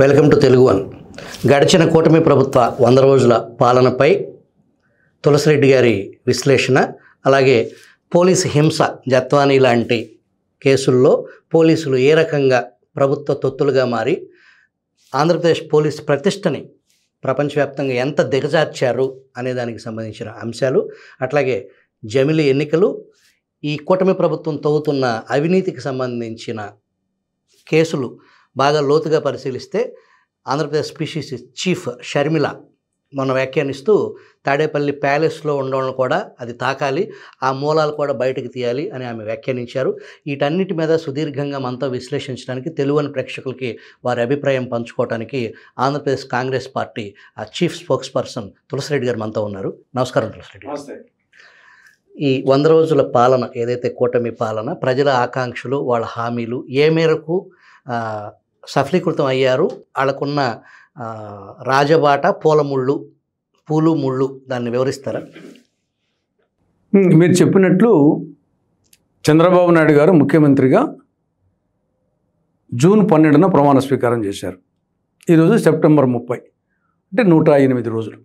Welcome to Telugu one. గడిచిన కూటమి ప్రభుత్వ 100 రోజుల పాలనపై తులసిరెడ్డి గారి విశ్లేషణ, అలాగే పోలీసు హింస, జత్వానీ లాంటి కేసుల్లో పోలీసులు ఏ రకంగా ప్రభుత్వ తొత్తులుగా మారి ఆంధ్రప్రదేశ్ పోలీసు ప్రతిష్టని ప్రపంచవ్యాప్తంగా ఎంత దిగజార్చారు అనే దానికి సంబంధించిన అంశాలు, అట్లాగే జమిలి ఎన్నికలు, ఈ కూటమి ప్రభుత్వం తవ్వుతున్న అవినీతికి సంబంధించిన కేసులు బాగా లోతుగా పరిశీలిస్తే ఆంధ్రప్రదేశ్ పిసిసి చీఫ్ షర్మిల మొన్న వ్యాఖ్యానిస్తూ తాడేపల్లి ప్యాలెస్లో ఉండడం కూడా అది తాకాలి, ఆ మూలాలు కూడా బయటకు తీయాలి అని ఆమె వ్యాఖ్యానించారు. వీటన్నిటి మీద సుదీర్ఘంగా మనతో విశ్లేషించడానికి, తెలుగుని ప్రేక్షకులకి వారి అభిప్రాయం పంచుకోవడానికి ఆంధ్రప్రదేశ్ కాంగ్రెస్ పార్టీ ఆ చీఫ్ స్పోక్స్ పర్సన్ తులసిరెడ్డి గారు మనతో ఉన్నారు. నమస్కారం తులసిరెడ్డి గారు. ఈ 100 రోజుల పాలన ఏదైతే కూటమి పాలన, ప్రజల ఆకాంక్షలు, వాళ్ళ హామీలు ఏ మేరకు సఫలీకృతం అయ్యారు, వాళ్ళకున్న రాజబాట, పూలు ముళ్ళు, దాన్ని వివరిస్తారా? మీరు చెప్పినట్లు చంద్రబాబు నాయుడు గారు ముఖ్యమంత్రిగా జూన్ 12న ప్రమాణ స్వీకారం చేశారు. ఈరోజు సెప్టెంబర్ 30, అంటే 108 రోజులు.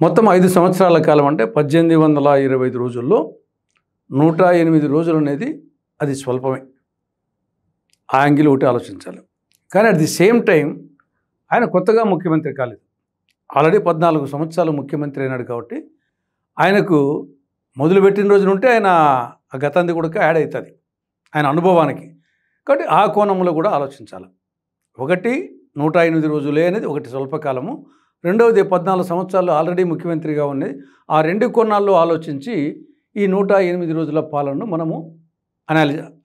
మొత్తం 5 సంవత్సరాల కాలం, అంటే 1825 రోజుల్లో 108 రోజులు అనేది అది స్వల్పమే. ఆ యాంగిల్ ఒకటి ఆలోచించాలి. కానీ అట్ ది సేమ్ టైం ఆయన కొత్తగా ముఖ్యమంత్రి కాలేదు, ఆల్రెడీ 14 సంవత్సరాలు ముఖ్యమంత్రి అయినాడు. కాబట్టి ఆయనకు మొదలుపెట్టిన రోజున ఉంటే ఆయన ఆ గతాన్ని కూడా యాడ్ అవుతుంది ఆయన అనుభవానికి. కాబట్టి ఆ కోణంలో కూడా ఆలోచించాలి. ఒకటి 108 రోజులే అనేది ఒకటి స్వల్పకాలము, రెండవది 14 సంవత్సరాలు ఆల్రెడీ ముఖ్యమంత్రిగా ఉన్నది. ఆ రెండు కోణాల్లో ఆలోచించి ఈ 108 రోజుల పాలనను మనము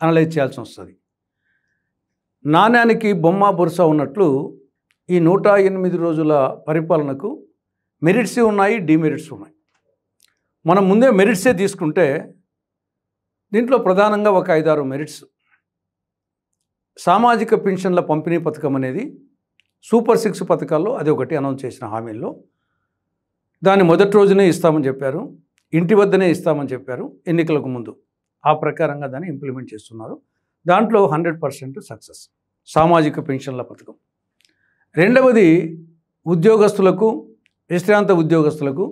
అనలైజ్ చేయాల్సి వస్తుంది. నాణ్యానికి బొమ్మ బొరుస ఉన్నట్లు ఈ 108 రోజుల పరిపాలనకు మెరిట్స్ ఉన్నాయి, డిమెరిట్స్ ఉన్నాయి. మనం ముందే మెరిట్సే తీసుకుంటే దీంట్లో ప్రధానంగా ఒక 5-6 మెరిట్స్. సామాజిక పెన్షన్ల పంపిణీ పథకం అనేది సూపర్ 6 పథకాల్లో అది ఒకటి అనౌన్స్ చేసిన హామీల్లో. దాన్ని మొదటి రోజునే ఇస్తామని చెప్పారు, ఇంటి వద్దనే ఇస్తామని చెప్పారు ఎన్నికలకు ముందు. ఆ ప్రకారంగా దాన్ని ఇంప్లిమెంట్ చేస్తున్నారు. దాంట్లో 100% సక్సెస్ సామాజిక పెన్షన్ల పథకం. రెండవది ఉద్యోగస్తులకు, విశ్రాంత ఉద్యోగస్తులకు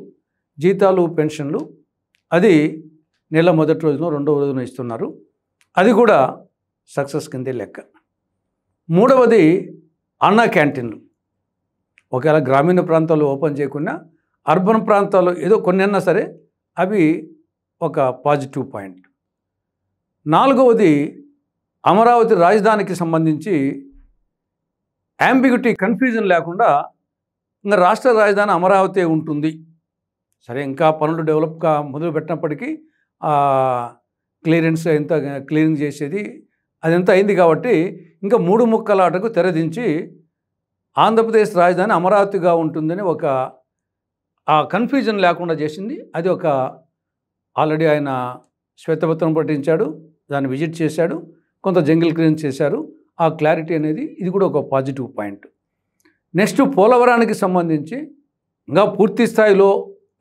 జీతాలు, పెన్షన్లు అది నెల మొదటి రోజున, రెండవ రోజున ఇస్తున్నారు. అది కూడా సక్సెస్ కిందే లెక్క. మూడవది అన్నా క్యాంటీన్లు. ఒకవేళ గ్రామీణ ప్రాంతాల్లో ఓపెన్ చేయకుండా అర్బన్ ప్రాంతాల్లో ఏదో కొన్ని అన్నా సరే అవి ఒక పాజిటివ్ పాయింట్. నాలుగవది అమరావతి రాజధానికి సంబంధించి యాంబిగ్యూటీ, కన్ఫ్యూజన్ లేకుండా ఇంకా రాష్ట్ర రాజధాని అమరావతి ఉంటుంది. సరే, ఇంకా పనులు డెవలప్గా మొదలు పెట్టినప్పటికీ క్లియరెన్స్ ఎంత క్లియరింగ్ చేసేది అదంతా అయింది. కాబట్టి ఇంకా 3 ముక్కలాటకు తెరదించి ఆంధ్రప్రదేశ్ రాజధాని అమరావతిగా ఉంటుందని ఒక ఆ కన్ఫ్యూజన్ లేకుండా చేసింది. అది ఒక ఆల్రెడీ ఆయన శ్వేతపత్రం ప్రకటించాడు, దాన్ని విజిట్ చేశాడు, కొంత జంగిల్ క్లీన్ చేశారు. ఆ క్లారిటీ అనేది ఇది కూడా ఒక పాజిటివ్ పాయింట్. నెక్స్ట్ పోలవరానికి సంబంధించి ఇంకా పూర్తి స్థాయిలో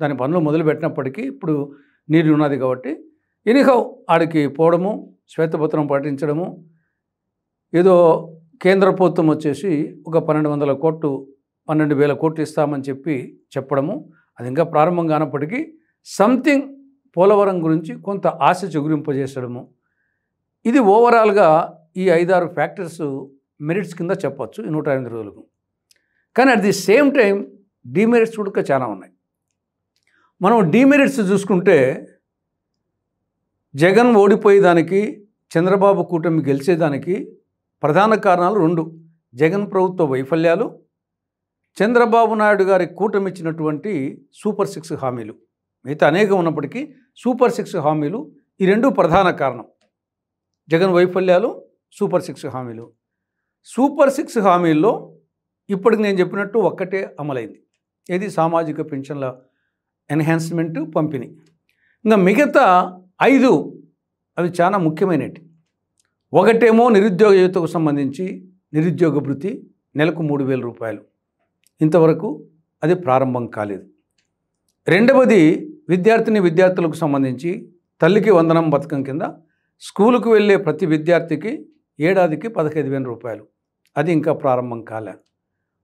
దాని పనులు మొదలుపెట్టినప్పటికీ ఇప్పుడు నీరు ఉన్నది కాబట్టి ఎనీహౌ ఆడికి పోవడము, శ్వేతపత్రం ప్రకటించడము, ఏదో కేంద్ర ప్రభుత్వం వచ్చేసి ఒక 1200 కోట్లు 12,000 కోట్లు ఇస్తామని చెప్పడము, అది ఇంకా ప్రారంభం కానప్పటికీ సంథింగ్ పోలవరం గురించి కొంత ఆశ చిగురింపజేసడము, ఇది ఓవరాల్గా ఈ 5-6 ఫ్యాక్టర్స్ మెరిట్స్ కింద చెప్పచ్చు ఈ 108 రోజులకు. కానీ at the same time demerits కూడా చాలా ఉన్నాయి. మనం డిమెరిట్స్ చూసుకుంటే జగన్ ఓడిపోయేదానికి, చంద్రబాబు కూటమి గెలిచేదానికి ప్రధాన కారణాలు 2: జగన్ ప్రభుత్వ వైఫల్యాలు, చంద్రబాబు నాయుడు గారి కూటమి ఇచ్చినటువంటి సూపర్ 6 హామీలు. మిగతా అనేకం ఉన్నప్పటికీ సూపర్ 6 హామీలు ఈ 2 ప్రధాన కారణం. జగన్ వైఫల్యాలు, సూపర్ 6 హామీలు. సూపర్ 6 హామీల్లో ఇప్పటికి నేను చెప్పినట్టు ఒక్కటే అమలైంది, ఏది సామాజిక పెన్షన్ల ఎన్హాన్స్మెంట్, పంపిణీ. ఇంకా మిగతా 5 అవి చాలా ముఖ్యమైనవి. ఒకటేమో నిరుద్యోగ యువతకు సంబంధించి నిరుద్యోగ భృతి నెలకు 3,000 రూపాయలు, ఇంతవరకు అది ప్రారంభం కాలేదు. రెండవది విద్యార్థులకు సంబంధించి తల్లికి వందనం పథకం కింద స్కూలుకు వెళ్ళే ప్రతి విద్యార్థికి ఏడాదికి 15,000 రూపాయలు, అది ఇంకా ప్రారంభం కాలే.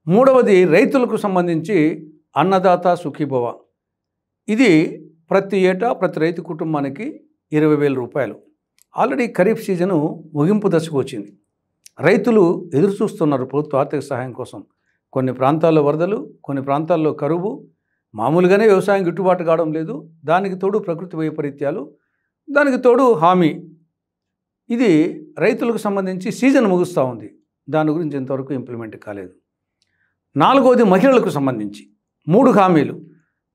మూడవది రైతులకు సంబంధించి అన్నదాత సుఖీభవ. ఇది ప్రతి ఏటా ప్రతి రైతు కుటుంబానికి 20,000 రూపాయలు. ఆల్రెడీ ఖరీఫ్ సీజను ముగింపు దశకు వచ్చింది. రైతులు ఎదురు చూస్తున్నారు ప్రభుత్వ ఆర్థిక సహాయం కోసం. కొన్ని ప్రాంతాల్లో వరదలు, కొన్ని ప్రాంతాల్లో కరువు, మామూలుగానే వ్యవసాయం గిట్టుబాటు కావడం లేదు. దానికి తోడు ప్రకృతి వైపరీత్యాలు, దానికి తోడు హామీ. ఇది రైతులకు సంబంధించి సీజన్ ముగుస్తూ ఉంది. దాని గురించి ఇంతవరకు ఇంప్లిమెంట్ కాలేదు. నాలుగవది మహిళలకు సంబంధించి 3 హామీలు.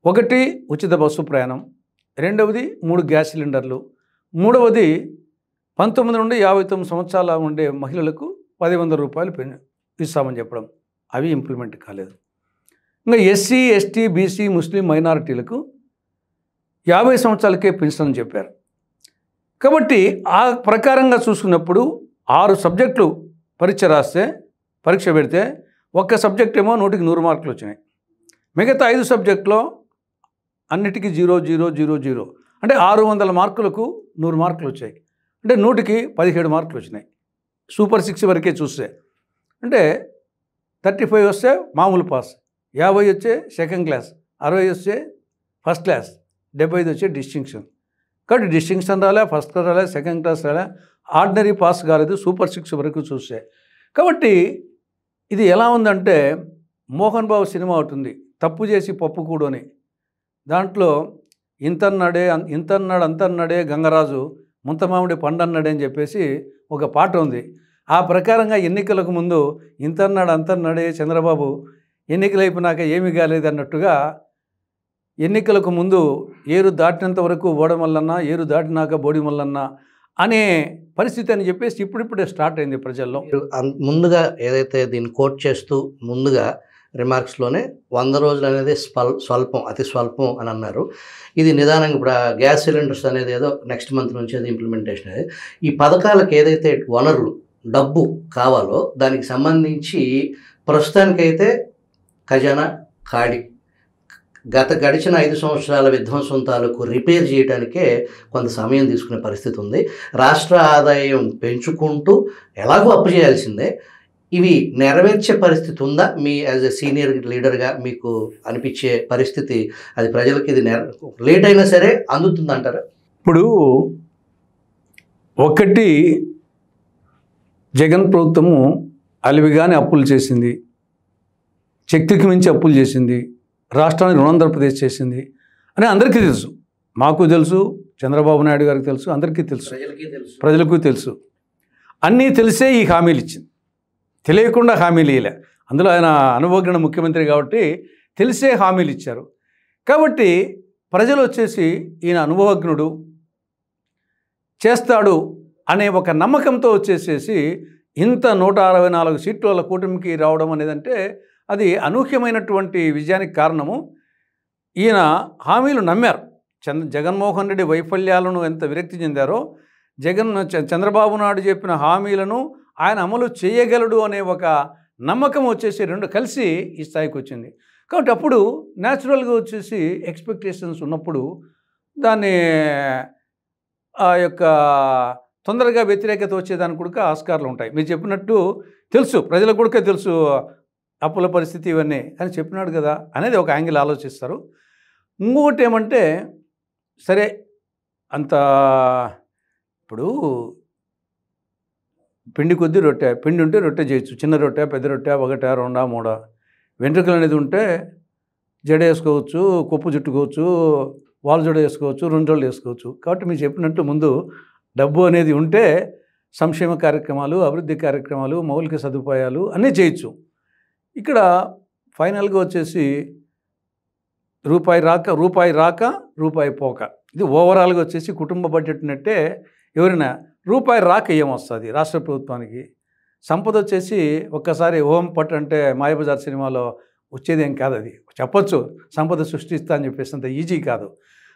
ఒకటి ఉచిత బస్సు ప్రయాణం, రెండవది 3 గ్యాస్ సిలిండర్లు, మూడవది 19 నుండి 59 సంవత్సరాల ఉండే మహిళలకు 1,100 రూపాయలు ఇస్తామని చెప్పడం. అవి ఇంప్లిమెంట్ కాలేదు. ఇంకా ఎస్సీ, ఎస్టీ, బీసీ, ముస్లిం మైనారిటీలకు 50 సంవత్సరాలకే పెన్షన్ అని చెప్పారు. కాబట్టి ఆ ప్రకారంగా చూసుకున్నప్పుడు 6 సబ్జెక్టులు పరీక్ష పెడితే ఒక్క సబ్జెక్ట్ ఏమో 100కి 100 మార్కులు వచ్చినాయి. మిగతా 5 సబ్జెక్టులో అన్నిటికీ 0, 0, 0, 0. అంటే 600 మార్కులకు 100 మార్కులు వచ్చాయి. అంటే 100కి 17 మార్కులు వచ్చినాయి. సూపర్ 6 వరకే చూస్తే. అంటే 35 వస్తే మామూలు పాస్, 50 వచ్చే సెకండ్ క్లాస్, 60 వచ్చే ఫస్ట్ క్లాస్, 75 వచ్చే డిస్టింక్షన్. కాబట్టి డిస్టింక్షన్ రాలే, ఫస్ట్ క్లాస్ రాలే, సెకండ్ క్లాస్ రాలే, ఆర్డినరీ పాస్ కాలేదు, సూపర్ 6 వరకు చూస్తే. కాబట్టి ఇది ఎలా ఉందంటే మోహన్ బాబు సినిమా అవుతుంది, తప్పు చేసి పప్పు కూడు అని. దాంట్లో ఇంతన్నాడు అంతన్నాడే గంగరాజు, ముంతమామిడి పండన్నాడే అని చెప్పేసి ఒక పాట ఉంది. ఆ ప్రకారంగా ఎన్నికలకు ముందు అంతన్నాడే చంద్రబాబు, ఎన్నికలైపోయినాక ఏమీ కాలేదు అన్నట్టుగా ఎన్నికలకు ముందు ఏరు దాటినంత వరకు ఓడమల్లన్నా, ఏరు దాటినాక బోడిమల్లన్నా అనే పరిస్థితి అని చెప్పేసి ఇప్పుడిప్పుడే స్టార్ట్ అయింది ప్రజల్లో. ముందుగా ఏదైతే దీన్ని కోట్ చేస్తూ ముందుగా రిమార్క్స్లోనే 100 రోజులు అనేది స్వల్పం, అతి స్వల్పం అని అన్నారు. ఇది నిదానంగా ఇప్పుడు గ్యాస్ సిలిండర్స్ అనేది ఏదో నెక్స్ట్ మంత్ నుంచి అది ఇంప్లిమెంటేషన్ అనేది. ఈ పథకాలకు ఏదైతే వనరులు డబ్బు కావాలో దానికి సంబంధించి ప్రస్తుతానికైతే ఖజానా ఖాళీ. గడిచిన 5 సంవత్సరాల విధ్వంసం తాలూకు రిపేర్ చేయడానికే కొంత సమయం తీసుకునే పరిస్థితి ఉంది. రాష్ట్ర ఆదాయం పెంచుకుంటూ ఎలాగో అప్పు చేయాల్సిందే. ఇవి నెరవేర్చే పరిస్థితి ఉందా? మీ యాజ్ ఎ సీనియర్ లీడర్గా మీకు అనిపించే పరిస్థితి, అది ప్రజలకి ఇది లేట్ అయినా సరే అందుతుందంటారా? ఇప్పుడు ఒకటి, జగన్ ప్రభుత్వము అలివిగానే అప్పులు చేసింది, శక్తికి మించి అప్పులు చేసింది, రాష్ట్రానికి రుణాంధ్రప్రదేశ్ చేసింది అని అందరికీ తెలుసు. మాకు తెలుసు, చంద్రబాబు నాయుడు గారికి తెలుసు, అందరికీ తెలుసు, ప్రజలకు తెలుసు. అన్నీ తెలిసే ఈ హామీలు ఇచ్చింది, తెలియకుండా హామీలు ఇవ్వలే. అందులో ఆయన అనుభవజ్ఞ ముఖ్యమంత్రి కాబట్టి తెలిసే హామీలు ఇచ్చారు. కాబట్టి ప్రజలు వచ్చేసి ఈయన అనుభవజ్ఞుడు, చేస్తాడు అనే ఒక నమ్మకంతో వచ్చేసేసి ఇంత 164 సీట్ల వాళ్ళ కూటమికి రావడం అనేదంటే అది అనూహ్యమైనటువంటి విజయానికి కారణము. ఈయన హామీలు నమ్మారు. జగన్మోహన్ రెడ్డి వైఫల్యాలను ఎంత విరక్తి చెందారో, చంద్రబాబు నాయుడు చెప్పిన హామీలను ఆయన అమలు చేయగలడు అనే ఒక నమ్మకం వచ్చేసి రెండు కలిసి ఈ స్థాయికి వచ్చింది. కాబట్టి అప్పుడు న్యాచురల్గా వచ్చేసి ఎక్స్పెక్టేషన్స్ ఉన్నప్పుడు దాన్ని ఆ యొక్క తొందరగా వ్యతిరేకత వచ్చేదానికి కూడా ఆస్కారాలు ఉంటాయి. మీరు చెప్పినట్టు తెలుసు, ప్రజలకు కూడా తెలుసు అప్పుల పరిస్థితి ఇవన్నీ, కానీ చెప్పినాడు కదా అనేది ఒక యాంగిల్ ఆలోచిస్తారు. ఇంకొకటి ఏమంటే సరే అంత ఇప్పుడు పిండి కొద్దీ రొట్టె, పిండి ఉంటే రొట్టె చేయొచ్చు, చిన్న రొట్టె, పెద్ద రొట్టె, 1, 2, 3. వెంట్రుకలు అనేది ఉంటే జడ వేసుకోవచ్చు, కొప్పు చుట్టుకోవచ్చు, వాల్ జడ వేసుకోవచ్చు, 2 రోజులు వేసుకోవచ్చు. కాబట్టి మీరు చెప్పినట్టు ముందు డబ్బు అనేది ఉంటే సంక్షేమ కార్యక్రమాలు, అభివృద్ధి కార్యక్రమాలు, మౌలిక సదుపాయాలు అన్నీ చేయొచ్చు. ఇక్కడ ఫైనల్గా వచ్చేసి రూపాయి రాక రూపాయి పోక, ఇది ఓవరాల్గా వచ్చేసి కుటుంబ బడ్జెట్ నట్టే. ఎవరైనా రూపాయి రాక ఏమొస్తుంది రాష్ట్ర ప్రభుత్వానికి? సంపద వచ్చేసి ఒక్కసారి ఓం పట్ అంటే మాయాబజార్ సినిమాలో వచ్చేదేం కాదు. అది చెప్పొచ్చు సంపద సృష్టిస్తా అని చెప్పేసి, అంత ఈజీ కాదు.